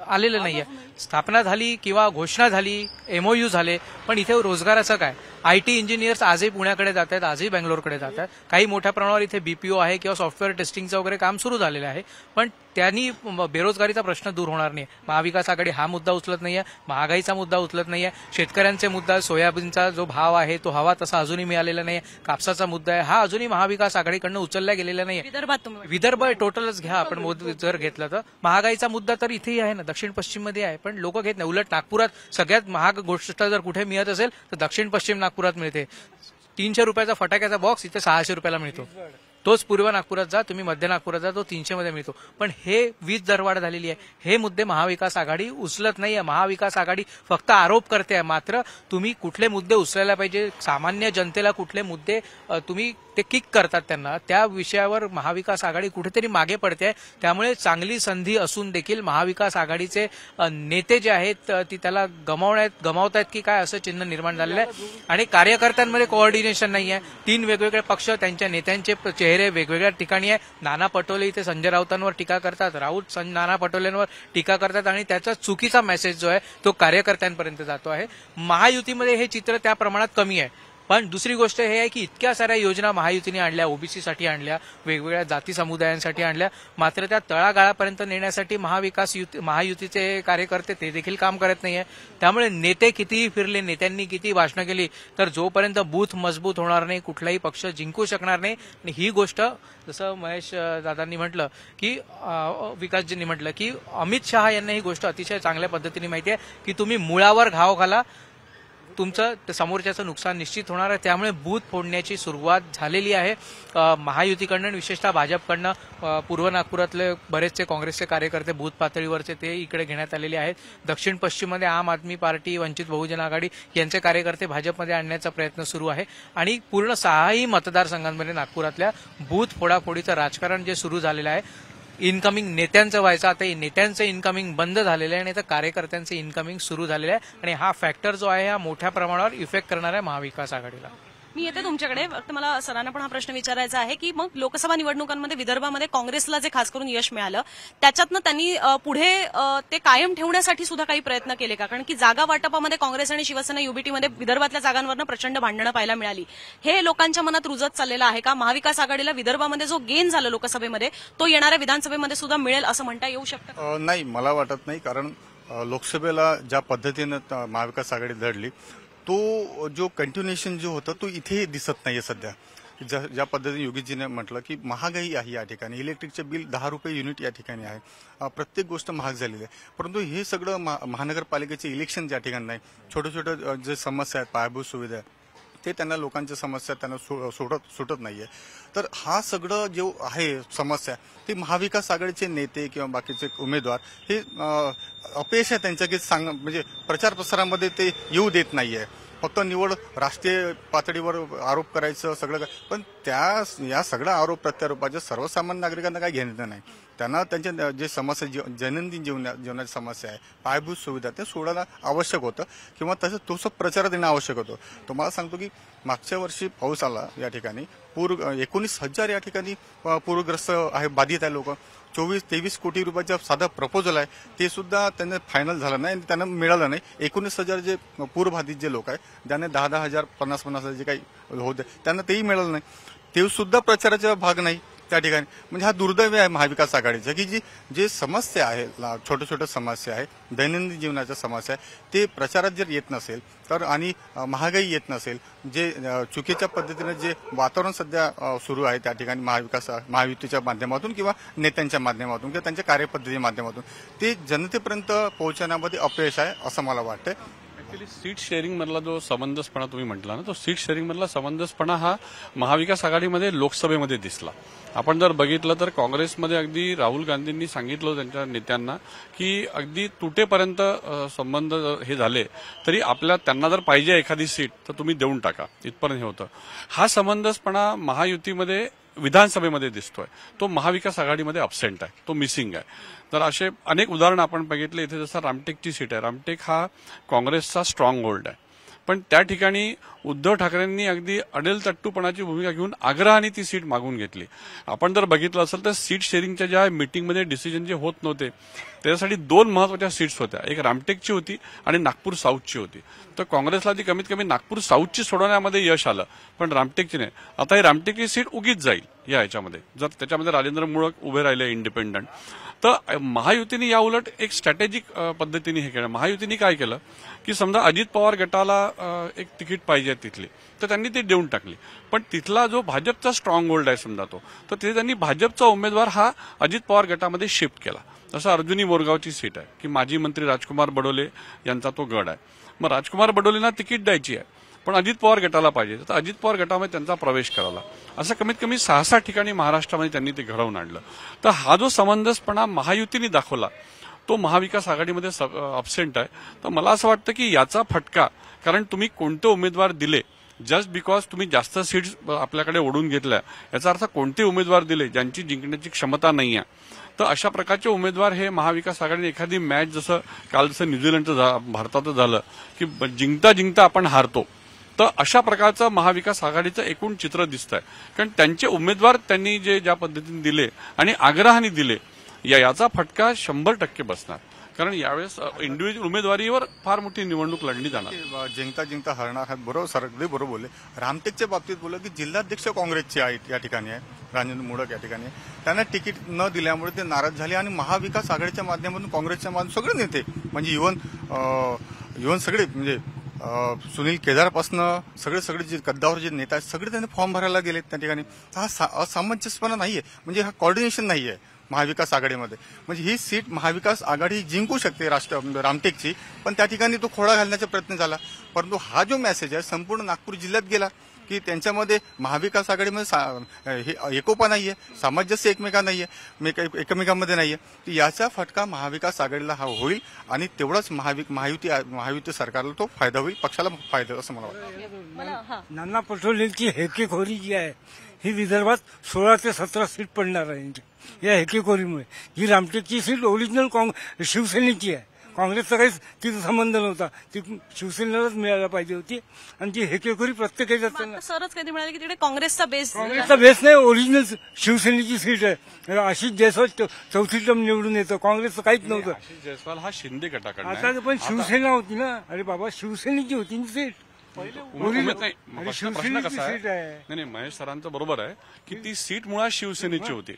आलेलं नाहीये. स्थापना झाली किंवा घोषणा झाली, MOU झाले, पण इथे रोजगाराचं काय. आयटी इंजिनियर्स आजही पुण्याकडे जात आहेत, आजही बेंगलोरकडे जात आहेत. काही मोठ्या प्रमाणावर इथे BPO आहे किंवा सॉफ्टवेअर टेस्टिंगचं वगैरे काम सुरू झालेलं आहे, पण त्यांनी बेरोजगारीचा प्रश्न दूर होणार नाही. महाविकास आघाडी हा मुद्दा उचलत नाहीये, महागाईचा मुद्दा उचलत नाहीये, शेतकऱ्यांचे मुद्दा, सोयाबीनचा जो भाव आहे तो हवा तसा अजूनही मिळालेला नाहीये, कापसाचा मुद्दा आहे हा अजूनही महाविकास आघाडीकडनं उचलला गेलेला नाहीये. विदर्भ टोटलच घ्या आपण जर घेतलं तर महागाईचा मुद्दा तर इथेही आहे ना, दक्षिण पश्चिम मध्ये आहे, पण लोक घेत नाही. उलट नागपुरात सगळ्यात महाग गोष्ट जर कुठे मिळत असेल तर दक्षिण पश्चिम नागपुरात मिळते. 300 रुपयाचा फटाक्याचा बॉक्स इथे 600 रुपयाला मिळतो. तोच पूर्व नागपुरात जा, तुम्ही मध्य नागपुरात जा, तो 300 मध्ये मिळतो. पण हे वीज दरवाढ झालेली आहे, हे मुद्दे महाविकास आघाडी उचलत नाहीये. महाविकास आघाडी फक्त आरोप करते आहे, मात्र तुम्ही कुठले मुद्दे उचलायला पाहिजे, सामान्य जनतेला कुठले मुद्दे तुम्ही ते किक करतात त्यांना, त्या विषयावर महाविकास आघाडी कुठेतरी मागे पडते. त्यामुळे चांगली संधी असून देखील महाविकास आघाडीचे नेते जे आहेत ती त्याला गमावतायत की काय असं चिन्ह निर्माण झालेलं आहे. आणि कार्यकर्त्यांमध्ये कोऑर्डिनेशन नाही आहे. 3 वेगवेगळे पक्ष, त्यांच्या नेत्यांचे चेहरे वेगवेगळ्या ठिकाणी आहे. नाना पटोले इथे संजय राऊतांवर टीका करतात, राऊत नाना पटोलेंवर टीका करतात आणि त्याचा चुकीचा मेसेज जो आहे तो कार्यकर्त्यांपर्यंत जातो आहे. महायुतीमध्ये हे चित्र त्या प्रमाणात कमी आहे. पण दुसरी गोष्ट हे आहे की इतक्या साऱ्या योजना महायुतीने आणल्या, ओबीसीसाठी आणल्या, वेगवेगळ्या जाती समुदायांसाठी आणल्या, मात्र त्या तळागाळापर्यंत नेण्यासाठी महायुतीचे कार्यकर्ते ते देखील काम करत नाहीये. त्यामुळे नेते कितीही फिरले, नेत्यांनी किती भाषणं केली, तर जोपर्यंत बूथ मजबूत होणार नाही कुठलाही पक्ष जिंकू शकणार नाही. आणि ही गोष्ट जसं महेश दादांनी म्हटलं की विकासजींनी म्हटलं की अमित शहा यांना ही गोष्ट अतिशय चांगल्या पद्धतीने माहिती आहे की तुम्ही मुळावर घाव घाला, तुमचं समोरच्याचं नुकसान निश्चित होणार आहे. त्यामुळे बूथ फोडण्याची सुरुवात झालेली आहे महायुतीकडनं, विशेषतः भाजपकडनं. पूर्व नागपुरातले बरेचसे काँग्रेसचे कार्यकर्ते बूथ पातळीवरचे ते इकडे घेण्यात आलेले आहेत. दक्षिण पश्चिममध्ये आम आदमी पार्टी, वंचित बहुजन आघाडी यांचे कार्यकर्ते भाजपमध्ये आणण्याचा प्रयत्न सुरू आहे. आणि पूर्ण 6ही मतदारसंघांमध्ये नागपुरातल्या बूथ फोडाफोडीचं राजकारण जे सुरू झालेलं आहे, इनकमिंग नेत्यांचं व्हायचं, आता नेत्यांचं इनकमिंग बंद झालेलं आहे आणि तर कार्यकर्त्यांचं इनकमिंग सुरू झालेलं आहे. आणि हा फॅक्टर जो आहे हा मोठ्या प्रमाणावर इफेक्ट करणार आहे महाविकास आघाडीला. मी येते तुमच्याकडे. फक्त मला सरांना पण हा प्रश्न विचारायचा आहे की मग लोकसभा निवडणुकांमध्ये विदर्भामध्ये काँग्रेसला जे खास करून यश मिळालं त्याच्यातनं त्यांनी पुढे ते कायम ठेवण्यासाठी सुद्धा काही प्रयत्न केले का? कारण की जागा वाटपामध्ये काँग्रेस आणि शिवसेना युबीटीमध्ये विदर्भातल्या जागांवरनं प्रचंड भांडणं पाहायला मिळाली. हे लोकांच्या मनात रुजत चाललेलं आहे का? महाविकास आघाडीला विदर्भामध्ये जो गेन झाला लोकसभेमध्ये तो येणाऱ्या विधानसभेमध्ये सुद्धा मिळेल असं म्हणता येऊ शकतं? नाही, मला वाटत नाही. कारण लोकसभेला ज्या पद्धतीनं महाविकास आघाडी लढली तो जो कंटिन्युएशन जो होता तो इथे दिसत नाहीये सध्या. ज्या पद्धतीने योगीजीने म्हटलं की महागाई आहे या ठिकाणी, इलेक्ट्रिकचे बिल 10 रुपये युनिट या ठिकाणी आहे, प्रत्येक गोष्ट महाग झालेली आहे. परंतु हे सगळं महानगरपालिकेचे इलेक्शन ज्या ठिकाणी नाही, छोटे छोटे जे समस्या आहेत, पायाभूत सुविधा आहे, ते त्यांना लोकांच्या समस्या त्यांना सुटत नाहीये. तर हा सगळं जो आहे समस्या, ते महाविकास आघाडीचे नेते किंवा बाकीचे उमेदवार हे अपयश आहे त्यांच्या की म्हणजे प्रचार प्रसारामध्ये ते येऊ देत नाहीये. फक्त निवड राष्ट्रीय पातळीवर आरोप करायचं सगळं, पण या सगळ्या आरोप प्रत्यारोपाच्या सर्वसामान्य नागरिकांना काही घेणं नाही. त्यांना त्यांच्या जे समस्या दैनंदिन जीवनाची समस्या आहे, पायाभूत सुविधा, ते सोडायला आवश्यक होतं किंवा तसं तोच प्रचार देणं आवश्यक होतं. तुम्हाला सांगतो की मागच्या वर्षी पाऊस आला या ठिकाणी, 19,000 या ठिकाणी पूरग्रस्त आहे, बाधित आहे लोक. 23 कोटी रुपयाचं साधं प्रपोजल आहे, ते सुद्धा त्यांना फायनल झालं नाही आणि त्यांना मिळालं नाही. 19,000 जे पूरबाधित जे लोक आहेत, ज्यांना 10,000 50,000 जे काही होते त्यांना तेही मिळालं नाही. ते सुद्धा प्रचाराचा भाग नाही त्या ठिकाणी. म्हणजे हा दुर्दैव आहे महाविकास आघाडीचा की जे समस्या आहे, छोट्या छोट्या समस्या आहे, दैनंदिन जीवनाच्या समस्या आहे, ते प्रचारात जर येत नसेल तर, आणि महागाई येत नसेल, जे चुकीच्या पद्धतीने जे वातावरण सध्या सुरू आहे त्या ठिकाणी महायुतीच्या माध्यमातून किंवा नेत्यांच्या माध्यमातून किंवा त्यांच्या कार्यपद्धतीच्या माध्यमातून, ते जनतेपर्यंत पोहोचण्यामध्ये अपयश आहे असं मला वाटतंय. ऍक्च्युली सीट शेअरिंग मधला जो समंजसपणा तुम्ही म्हटला ना, तो सीट शेअरिंग मधला समंजसपणा हा महाविकास आघाडीमध्ये लोकसभेमध्ये दिसला. आपण जर बघितलं तर काँग्रेसमध्ये अगदी राहुल गांधींनी सांगितलं त्यांच्या नेत्यांना की अगदी तुटेपर्यंत संबंध हे झाले तरी त्यांना जर पाहिजे एखादी सीट तर तुम्ही देऊन टाका, इथपर्यंत हे होतं. हा समंजसपणा महायुतीमध्ये विधानसभेमध्ये दिसतोय, तो महाविकास आघाडीमध्ये अब्सेंट आहे, तो मिसिंग आहे. तर असे अनेक उदाहरण आपण बघितले. इथे जसं रामटेकची सीट आहे, रामटेक हा काँग्रेसचा स्ट्रॉंग होल्ड आहे, पण त्या ठिकाणी उद्धव ठाकरेंनी अगदी अडेलतट्टूपणाची भूमिका घेऊन आग्रहाने ती सीट मागून घेतली. आपण जर बघितलं असेल तर सीट शेअरिंगच्या ज्या मीटिंगमध्ये डिसिजन जे होत नव्हते त्याच्यासाठी 2 महत्वाच्या सीट्स होत्या, एक रामटेकची होती आणि नागपूर साऊथची होती. तर काँग्रेसला ती कमीत कमी नागपूर साऊथची सोडवण्यामध्ये यश आलं, पण रामटेकची नाही. आता ही रामटेकची सीट उगीच जाईल या ह्याच्यामध्ये, जर त्याच्यामध्ये राजेंद्र मुळक उभे राहिले इंडिपेंडंट. तर महायुतीने या उलट एक स्ट्रॅटेजिक पद्धतीने हे केलं. महायुतीने काय केलं की समजा अजित पवार गटाला एक तिकीट पाहिजे तिथली, तर त्यांनी ते देऊन टाकली. पण तिथला जो भाजपचा स्ट्रॉंग होल्ड आहे समजा तो, तर तिथे त्यांनी भाजपचा उमेदवार हा अजित पवार गटामध्ये शिफ्ट केला. जसं अर्जुनी मोरगावची सीट आहे की माजी मंत्री राजकुमार बडोले यांचा तो गड आहे. मग राजकुमार बडोलेंना तिकीट द्यायची आहे, पण अजित पवार गटाला पाहिजे, तर अजित पवार गटामध्ये त्यांचा प्रवेश करावा. असं कमीत कमी 6-7 ठिकाणी महाराष्ट्रामध्ये त्यांनी ते घडवून आणलं. तर हा जो समंजसपणा महायुतीने दाखवला तो महाविकास आघाडीमध्ये अब्सेंट आहे. तर मला असं वाटतं की याचा फटका, कारण तुम्ही कोणते उमेदवार दिले जस्ट बिकॉज तुम्ही जास्त सीट्स आपल्याकडे ओढून घेतल्या, याचा अर्थ कोणते उमेदवार दिले ज्यांची जिंकण्याची क्षमता नाही आहे, तर अशा प्रकारचे उमेदवार हे महाविकास आघाडीने एखादी मॅच जसं काल जसं न्यूझीलंडचं भारताचं झालं की जिंकता जिंकता आपण हारतो, तर अशा प्रकारचं महाविकास आघाडीचं एकूण चित्र दिसतंय. कारण त्यांचे उमेदवार त्यांनी ज्या पद्धतीने दिले आणि आग्रहाने दिले, याचा फटका 100% बसणार. कारण यावेळेस इंडिव्हिज्युअल उमेदवारीवर फार मोठी निवडणूक लढली जाणार. जिंकता जिंकता हरणार हा बरोबर, सरगदी बरोबर बोलले. रामटेकच्या बाबतीत बोललं की जिल्हाध्यक्ष काँग्रेसचे आहेत या ठिकाणी आहे, राजेंद्र मुळक या ठिकाणी. त्यांना तिकीट न दिल्यामुळे ते नाराज झाले आणि महाविकास आघाडीच्या माध्यमातून काँग्रेसच्या माध्यमातून सगळे नेते म्हणजे इव्हन सगळे म्हणजे सुनील केदारपासनं सगळे जे गद्दावर जे नेते आहेत सगळे त्यांनी फॉर्म भरायला गेले त्या ठिकाणी. हा असामंजस्यपणा नाहीये, म्हणजे हा कॉर्डिनेशन नाहीये महाविकास आघाडीमध्ये. म्हणजे ही सीट महाविकास आघाडी जिंकू शकते रामटेकची, पण त्या ठिकाणी तो खोडा घालण्याचा प्रयत्न झाला. परंतु हा जो मेसेज आहे संपूर्ण नागपूर जिल्ह्यात गेला की त्यांच्यामध्ये महाविकास आघाडीमध्ये एकोपा नाहीये, सामंजस्य एकमेकांमध्ये नाहीये. याचा फटका महाविकास आघाडीला हा होईल आणि तेवढाच महायुती सरकारला तो फायदा होईल, पक्षाला फायदा असं मला वाटतं. नाना पटोलेंची हेकेखोरी जी आहे ही विदर्भात 16 ते 17 सीट पडणार आहे. या हेकेखोरीमुळे ही रामटेकची सीट ओरिजिनल शिवसेनेची आहे, काँग्रेसचा काहीच तिचा संबंध नव्हता, ती शिवसेनेलाच मिळायला पाहिजे होती. आणि ती हेकेखोरी प्रत्येकाच्या सरच कधी म्हणाले की तिकडे काँग्रेसचा बेस नाही, ओरिजिनल शिवसेनेची सीट आहे. आशिष जयस्वाल 4थी टर्म निवडून येतं, काँग्रेसचं काहीच नव्हतं. आशिष जयस्वाल हा शिंदे गटाकडे, आता पण शिवसेना होती ना. अरे बाबा, शिवसेनेची होती ना सीट. प्रश्न कसा आहे, नाही महेश सरांचं बरोबर आहे की ती सीट मुळात शिवसेनेची होती,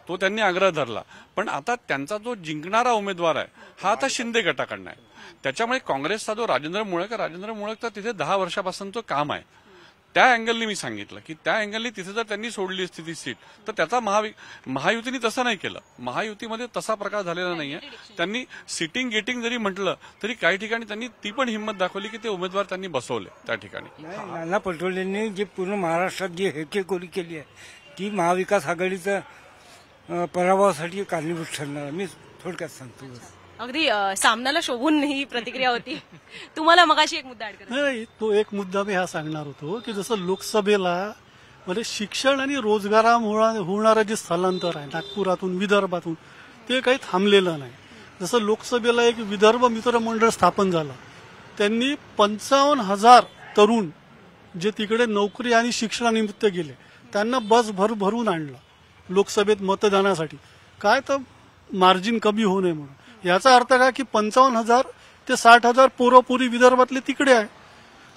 तो त्यांनी आग्रह धरला. पण आता त्यांचा जो जिंकणारा उमेदवार आहे हा आता शिंदे गटाकडनं आहे. त्याच्यामुळे काँग्रेसचा जो राजेंद्र मुळक तर तिथे 10 वर्षापासूनचं काम आहे. त्या अँगलनी मी सांगितलं की त्या अँगलनी तिथे जर त्यांनी सोडली असती ती सीट तर त्याचा महायुतीने तसं नाही केलं. महायुतीमध्ये तसा प्रकार झालेला नाहीये. त्यांनी सिटिंग गेटिंग जरी म्हटलं तरी काही ठिकाणी त्यांनी ती पण हिंमत दाखवली की ते उमेदवार त्यांनी बसवले त्या ठिकाणी. नाना पटोलेंनी जी पूर्ण महाराष्ट्रात जी हेकेखोरी केली आहे ती महाविकास आघाडीचा पराभवासाठी कारणीभूत ठरणार. मी थोडक्यात सांगतो. अगदी सामनाला शोभून ही प्रतिक्रिया होती. तुम्हाला मगाशी एक मुद्दा ऍड करायचा. नाही, तो एक मुद्दा मी हा सांगणार होतो की जसं लोकसभेला म्हणजे शिक्षण आणि रोजगारामुळे होणारं जे स्थलांतर आहे नागपुरातून विदर्भातून ते काही थांबलेलं नाही. जसं लोकसभेला एक विदर्भ मित्र मंडळ स्थापन झालं, त्यांनी 55,000 तरुण जे तिकडे नोकरी आणि शिक्षणानिमित्त गेले त्यांना बस भरून आणलं लोकसभेत मतदानासाठी. काय तर मार्जिन कमी होऊ नये म्हणून. याचा अर्थ काय की 55,000 ते 60,000 पोरपोरी विदर्भातले तिकडे आहे.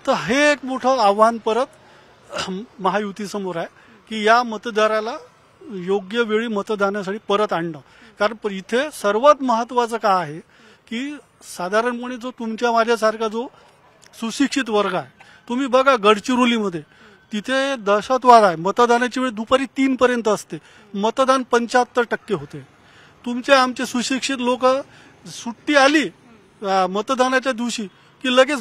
तर हे एक मोठं आव्हान परत महायुतीसमोर आहे की या मतदाराला योग्य वेळी मतदानासाठी परत आणणं. कारण इथे सर्वात महत्वाचं काय आहे की साधारणपणे जो तुमच्या माझ्यासारखा जो सुशिक्षित वर्ग आहे, तुम्ही बघा गडचिरोलीमध्ये तिथे दहशतवाद आहे. मतदानाची वेळ दुपारी 3 पर्यंत असते, मतदान 75% होते. तुमचे आमचे सुशिक्षित लोक सुट्टी आली मतदानाच्या दिवशी की लगेच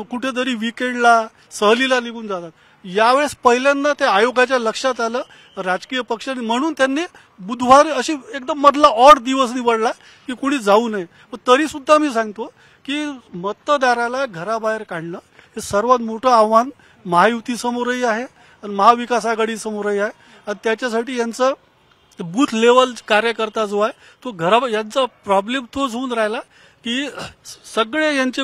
कुठेतरी विकेंडला सहलीला निघून जातात. यावेळेस पहिल्यांदा त्या आयोगाच्या लक्षात आलं राजकीय पक्षांनी, म्हणून त्यांनी बुधवार अशी एकदम मधला ऑड दिवस निवडला की कुणी जाऊ नये. तरी सुद्धा मी सांगतो की मतदाराला घराबाहेर काढणं हे सर्वात मोठं आव्हान महायुतीसमोरही आहे आणि महाविकास आघाडीसमोरही आहे. आणि त्याच्यासाठी यांचं बूथ लेवल कार्यकर्ता जो आहे तो यांचा प्रॉब्लेम तोच होऊन राहिला की सगळे यांचे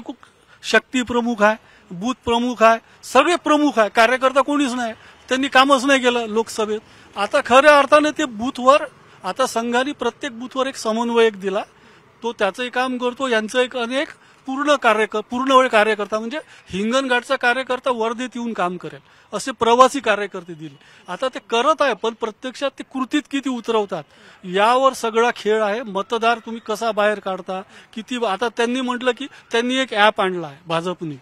शक्ती प्रमुख आहे, बूथ प्रमुख आहे, सगळे प्रमुख आहे, कार्यकर्ता कोणीच नाही. त्यांनी कामच नाही केलं लोकसभेत. आता खऱ्या अर्थाने ते बूथवर आता संघाने प्रत्येक बूथवर एक समन्वयक दिला, तो त्याचंही काम करतो. यांचं एक अनेक पूर्ण वेळ कार्यकर्ता म्हणजे हिंगणघाटचा कार्यकर्ता वर्धेत येऊन काम करेल असे प्रवासी कार्यकर्ते दिले. आता ते करत आहे, पण प्रत्यक्षात ते कृतीत किती उतरवतात यावर सगळा खेळ आहे. मतदार तुम्ही कसा बाहेर काढता किती. आता त्यांनी म्हटलं की त्यांनी एक ऍप आणला आहे भाजपने,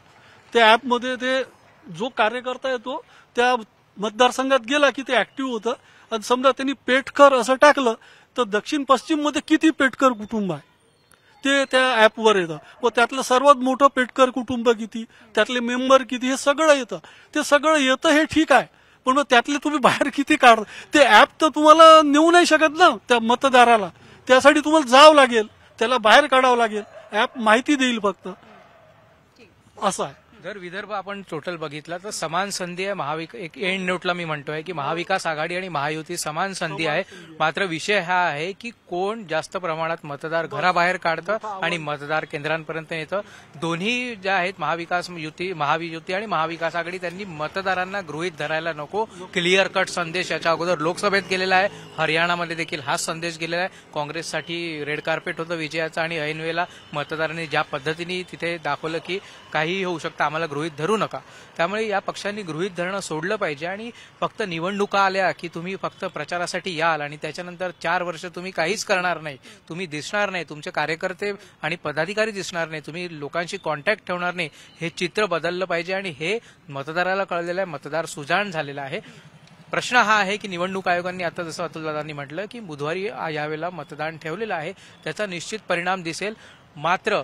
त्या ऍपमध्ये ते जो कार्यकर्ता येतो त्या मतदारसंघात गेला की ते ऍक्टिव्ह होतं. आणि समजा त्यांनी पेटकर असं टाकलं तर दक्षिण पश्चिम मध्ये किती पेटकर कुटुंब आहे ते त्या ऍपवर येतं. व त्यातलं सर्वात मोठं पेटकर कुटुंब किती, त्यातले मेंबर किती, हे सगळं येतं. ते सगळं येतं हे ठीक आहे, पण मग त्यातले तुम्ही बाहेर किती काढता. ते ऍप तर तुम्हाला नेऊ नाही शकत ना त्या मतदाराला. त्यासाठी तुम्हाला जावं लागेल, त्याला बाहेर काढावं लागेल. ऍप माहिती देईल फक्त, असं आहे. जर विदर्भ आपण टोटल बघितला तर समान संधी आहे. एक एंड नोटला मी म्हणतोय की महाविकास आघाडी आणि महायुती समान संधी आहे. मात्र विषय हा आहे की कोण जास्त प्रमाणात मतदार घराबाहेर काढतं आणि मतदार केंद्रांपर्यंत येतं. दोन्ही ज्या आहेत महायुती आणि महाविकास आघाडी, त्यांनी मतदारांना गृहीत धरायला नको. क्लिअर कट संदेश याच्या अगोदर लोकसभेत गेलेला आहे, हरियाणामध्ये देखील हाच संदेश गेलेला आहे. काँग्रेससाठी रेड कार्पेट होतं विजयाचं आणि ऐनवेळेला मतदारांनी ज्या पद्धतीने तिथे दाखवलं की काहीही होऊ शकतं, आम्हाला गृहीत धरू नका. त्यामुळे या पक्षांनी गृहीत धरणं सोडलं पाहिजे आणि फक्त निवडणुका आल्या की तुम्ही फक्त प्रचारासाठी याल आणि त्याच्यानंतर 4 वर्ष तुम्ही काहीच करणार नाही, तुम्ही दिसणार नाही, तुमचे कार्यकर्ते आणि पदाधिकारी दिसणार नाही, तुम्ही लोकांशी कॉन्टॅक्ट ठेवणार नाही. हे चित्र बदललं पाहिजे आणि हे मतदाराला कळलेलं आहे, मतदार सुजाण झालेला आहे. प्रश्न हा आहे की निवडणूक आयोगाने आता जसं अतुलदादांनी म्हटलं की बुधवारी यावेळेला मतदान ठेवलेलं आहे, त्याचा निश्चित परिणाम दिसेल. मात्र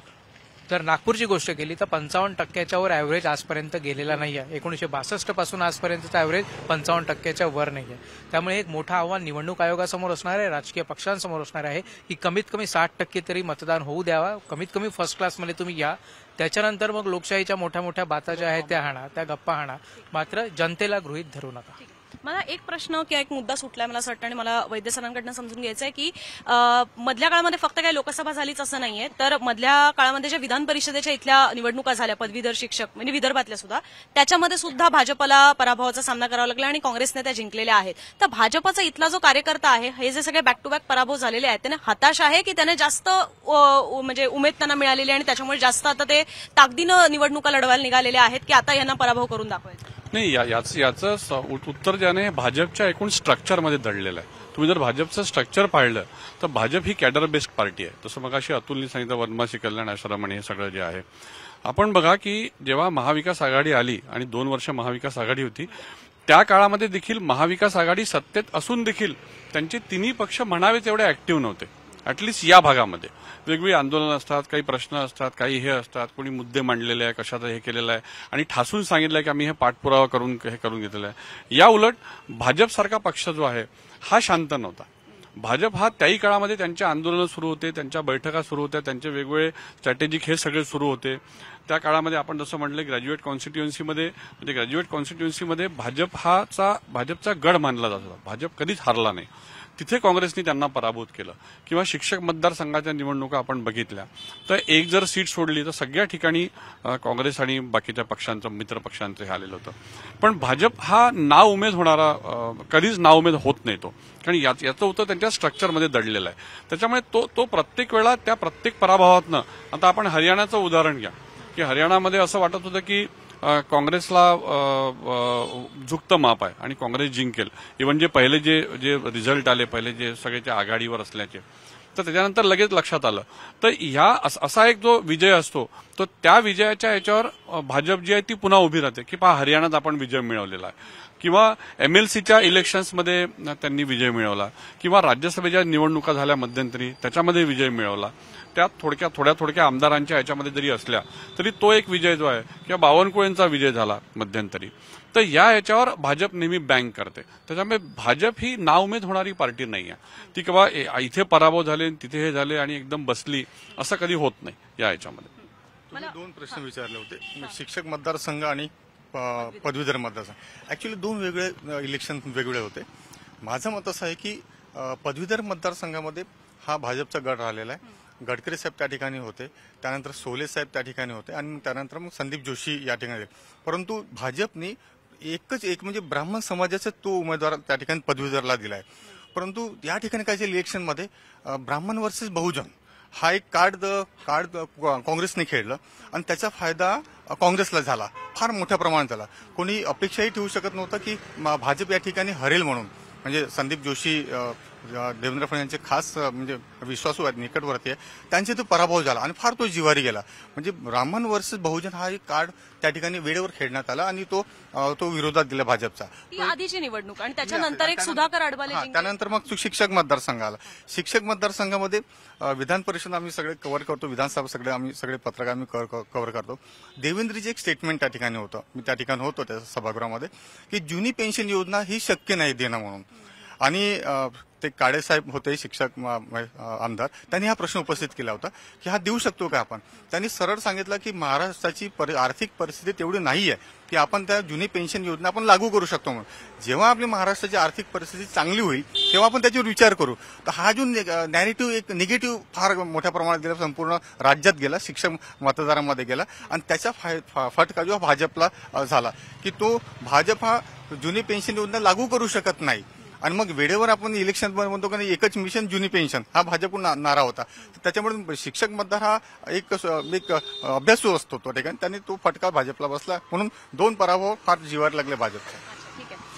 जर नागपूरची गोष्ट केली तर 55% वर ॲव्हरेज आजपर्यंत गेलेला नाही आहे. 1962 पासून आजपर्यंतचा ॲव्हरेज 55% वर नाही आहे. त्यामुळे एक मोठं आव्हान निवडणूक आयोगासमोर असणार आहे, राजकीय पक्षांसमोर असणार आहे की कमीत कमी 60% तरी मतदान होऊ द्यावा. कमीत कमी फर्स्ट क्लासमध्ये तुम्ही या, त्याच्यानंतर मग लोकशाहीच्या मोठ्या मोठ्या बाता ज्या आहेत त्या हाणा, त्या गप्पा हाणा, मात्र जनतेला गृहीत धरू नका. मला एक प्रश्न किंवा एक मुद्दा सुटलाय मला असं वाटतं आणि मला वैद्य सरांकडनं समजून घ्यायचं आहे की मधल्या काळामध्ये फक्त काही लोकसभा झालीच असं नाहीये, तर मधल्या काळामध्ये ज्या विधान परिषदेच्या इथल्या निवडणुका झाल्या पदवीधर शिक्षक म्हणजे विदर्भातल्या सुद्धा, त्याच्यामध्ये सुद्धा भाजपला पराभवाचा सामना करावा लागला आणि काँग्रेसने त्या जिंकलेल्या आहेत. तर भाजपचा इथला जो कार्यकर्ता आहे, हे जे सगळे बॅक टू बॅक पराभव झालेले आहेत, त्याने हताश आहे की त्याने जास्त म्हणजे उमेद त्यांना मिळालेली आणि त्याच्यामुळे जास्त आता ते ताकदीनं निवडणुका लढवायला निघालेले आहेत की आता यांना पराभव करून दाखवायचा. नाही, याचं उत्तर ज्याने भाजपच्या एकूण स्ट्रक्चरमध्ये दडलेलं आहे. तुम्ही जर भाजपचं स्ट्रक्चर पाहिलं तर भाजप ही कॅडर बेस्ड पार्टी आहे. तसं मगाशी अतुलनी सांगितलं वनवासी कल्याण आश्रम आणि हे सगळं जे आहे. आपण बघा की जेव्हा महाविकास आघाडी आली आणि 2 वर्ष महाविकास आघाडी होती त्या काळामध्ये देखील महाविकास आघाडी सत्तेत असून देखील त्यांचे तिन्ही पक्ष म्हणावे तेवढे ऍक्टिव्ह नव्हते. ऍटलिस्ट या भागामध्ये वेगवेगळी आंदोलनं असतात, काही प्रश्न असतात, काही हे असतात, कोणी मुद्दे मांडलेले आहे, कशाचं हे केलेलं आहे आणि ठासून सांगितलं की आम्ही हे पाठपुरावा करून हे करून घेतलेलं आहे. या उलट भाजपसारखा पक्ष जो आहे हा शांत नव्हता. भाजप हा त्याही काळामध्ये त्यांचे आंदोलनं सुरू होते, त्यांच्या बैठका सुरू होत्या, त्यांचे वेगवेगळे स्ट्रॅटेजिक हे सगळे सुरू होते. त्या काळामध्ये आपण जसं म्हटलं ग्रॅज्युएट कॉन्स्टिट्युएन्सीमध्ये भाजपचा गड मानला जात होता. भाजप कधीच हारला नाही. तिथे काँग्रेसने त्यांना पराभूत केलं. किंवा शिक्षक मतदारसंघाच्या निवडणुका आपण बघितल्या तर एक जर सीट सोडली तर सगळ्या ठिकाणी काँग्रेस आणि बाकीच्या पक्षांचं मित्र पक्षांचं हे आलेलं होतं. पण भाजप हा नाउमेद होणारा कधीच नाउमेद होत नाही तो, कारण याचं उत्तर त्यांच्या स्ट्रक्चरमध्ये दडलेलं आहे. त्याच्यामुळे तो प्रत्येक वेळा त्या प्रत्येक पराभवातनं, आता आपण हरियाणाचं उदाहरण घ्या की हरियाणामध्ये असं वाटत होतं की काँग्रेसला झुकतं माप आहे आणि काँग्रेस जिंकेल. इव्हन जे पहिले जे रिझल्ट आले, पहिले जे सगळे त्या आघाडीवर असल्याचे, तर त्याच्यानंतर लगेच लक्षात आलं. तर ह्या असा एक जो विजय असतो तो त्या विजयाच्या याच्यावर भाजप जी आहे ती पुन्हा उभी राहते की पहा हरियाणात आपण विजय मिळवलेला आहे, किंवा एमएलसीच्या इलेक्शन्समध्ये त्यांनी विजय मिळवला, किंवा राज्यसभेच्या निवडणुका झाल्या मध्यंतरी त्याच्यामध्ये विजय मिळवला. त्यात थोड्या आमदारांच्या याच्यामध्ये जरी असल्या तरी तो एक विजय जो आहे किंवा बावनकुळेंचा विजय झाला मध्यंतरी. तर याच्यावर भाजप नेहमी बँक करते. त्याच्यामुळे भाजप ही नाउमेद होणारी पार्टी नाही आहे. ती किंवा इथे पराभव झाले तिथे हे झाले आणि एकदम बसली असं कधी होत नाही या याच्यामध्ये. तुम्ही 2 प्रश्न विचारले होते, शिक्षक मतदारसंघ आणि पदवीधर मतदारसंघ. ऍक्च्युली 2 वेगळे इलेक्शन वेगवेगळे होते. माझं मत असं आहे की पदवीधर मतदारसंघामध्ये हा भाजपचा गड राहिलेला आहे. गडकरी साहेब त्या ठिकाणी होते, त्यानंतर सोले साहेब त्या ठिकाणी होते आणि त्यानंतर मग संदीप जोशी या ठिकाणी. परंतु भाजपने एक म्हणजे ब्राह्मण समाजाचा तो उमेदवार त्या ठिकाणी पदवीधरला दिलाय. परंतु या ठिकाणी काय इलेक्शनमध्ये ब्राह्मण वर्सेस बहुजन हा एक कार्ड काँग्रेसने खेळलं आणि त्याचा फायदा काँग्रेसला झाला, फार मोठ्या प्रमाणात झाला. कोणी अपेक्षाही ठेवू शकत नव्हतं की भाजप या ठिकाणी हरेल म्हणून. म्हणजे संदीप जोशी देवेंद्र फडणवीस यांचे खास म्हणजे विश्वासू आहेत, निकटवर्ती आहे, त्यांचे तो पराभव झाला आणि फार तो जिवारी गेला. म्हणजे ब्राह्मण वर्सेस बहुजन हा एक कार्ड त्या ठिकाणी वेळेवर खेळण्यात आला आणि तो विरोधात दिला भाजपचा. ती आधीची निवडणूक आणि त्याच्यानंतर एक सुधाकर आडबाले त्यानंतर मग शिक्षक मतदारसंघ आला. शिक्षक मतदारसंघामध्ये विधान परिषद आम्ही सगळे कव्हर करतो, विधानसभा आम्ही सगळे पत्रकार आम्ही कव्हर करतो. देवेंद्रजी एक स्टेटमेंट त्या ठिकाणी होतं, मी त्या ठिकाणी होतो त्या सभागृहामध्ये, की जुनी पेन्शन योजना ही शक्य नाही देणं म्हणून. आणि ते काळेसाहेब होते शिक्षक आमदार, त्यांनी हा प्रश्न उपस्थित केला होता की हा देऊ शकतो का आपण. त्यांनी सरळ सांगितलं की महाराष्ट्राची आर्थिक परिस्थिती तेवढी नाही आहे की आपण त्या जुनी पेन्शन योजना आपण लागू करू शकतो म्हणून. जेव्हा आपली महाराष्ट्राची आर्थिक परिस्थिती चांगली होईल तेव्हा आपण त्याच्यावर विचार करू. तर हा जो नॅरेटिव्ह एक निगेटिव्ह फार मोठ्या प्रमाणात गेला, संपूर्ण राज्यात गेला, शिक्षक मतदारांमध्ये गेला आणि त्याचा फटका जो भाजपला झाला की तो भाजप हा जुनी पेन्शन योजना लागू करू शकत नाही. आणि मग वेळेवर आपण इलेक्शन म्हणतो की एकच मिशन जुनी पेन्शन हा भाजप नारा होता. त्याच्यामुळे शिक्षक मतदार हा एक अभ्यासू असतो तो ठिकाणी, त्यांनी तो फटका भाजपला बसला म्हणून 2 पराभव फार जिवारी लागले भाजपचे.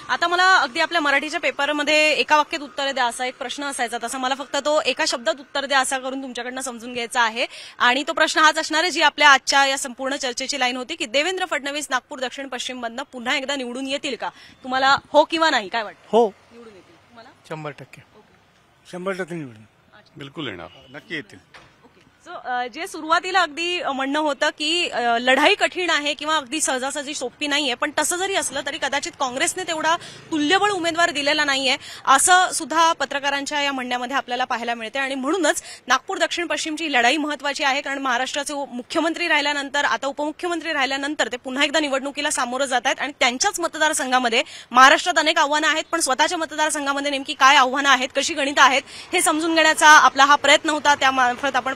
आता मला अगदी आपल्या मराठीच्या पेपरमध्ये एका वाक्यात उत्तर द्या असा एक प्रश्न असायचा, तसं मला फक्त तो एका शब्दात उत्तर द्या असा करून तुमच्याकडनं समजून घ्यायचा आहे. आणि तो प्रश्न हाच असणार आहे जी आपल्या आजच्या या संपूर्ण चर्चेची लाईन होती की देवेंद्र फडणवीस नागपूर दक्षिण पश्चिम मधनं पुन्हा एकदा निवडून येतील का? तुम्हाला हो किंवा नाही काय वाटतं? हो, निवडून येतील. तुम्हाला 100% 100% निवडून बिलकुल येणार. नक्की येतील. जे सुरुवातीला अगदी म्हणणं होतं की लढाई कठीण आहे किंवा अगदी सहजासहजी सोपी नाहीये, पण तसं जरी असलं तरी कदाचित काँग्रेसने तेवढा तुल्यबळ उमेदवार दिलेला नाहीये असं सुद्धा पत्रकारांच्या या म्हणण्यामध्ये आपल्याला पाहायला मिळते. आणि म्हणूनच नागपूर दक्षिण पश्चिमची लढाई महत्वाची आहे, कारण महाराष्ट्राचे मुख्यमंत्री राहिल्यानंतर, आता उपमुख्यमंत्री राहिल्यानंतर ते पुन्हा एकदा निवडणुकीला सामोरं जात आहेत आणि त्यांच्याच मतदारसंघामध्ये महाराष्ट्रात अनेक आव्हानं आहेत, पण स्वतःच्या मतदारसंघामध्ये नेमकी काय आव्हानं आहेत, कशी गणितं आहेत हे समजून घेण्याचा आपला हा प्रयत्न होता. त्यामार्फत आपण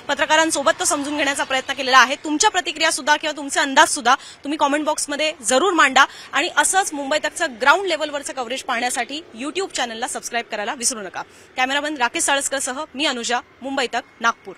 पत्रकारांसोबत तो समजून घेण्याचा प्रयत्न केलेला आहे. तुमच्या प्रतिक्रिया सुद्धा किंवा तुमचे अंदाज सुद्धा तुम्ही कॉमेंट बॉक्समध्ये जरूर मांडा आणि असंच मुंबई तकचं ग्राउंड लेव्हलवरचं कव्हरेज पाहण्यासाठी युट्यूब चॅनलला सबस्क्राईब करायला विसरू नका. कॅमेरामॅन राकेश साळसकरसह मी अनुजा, मुंबई तक, नागपूर.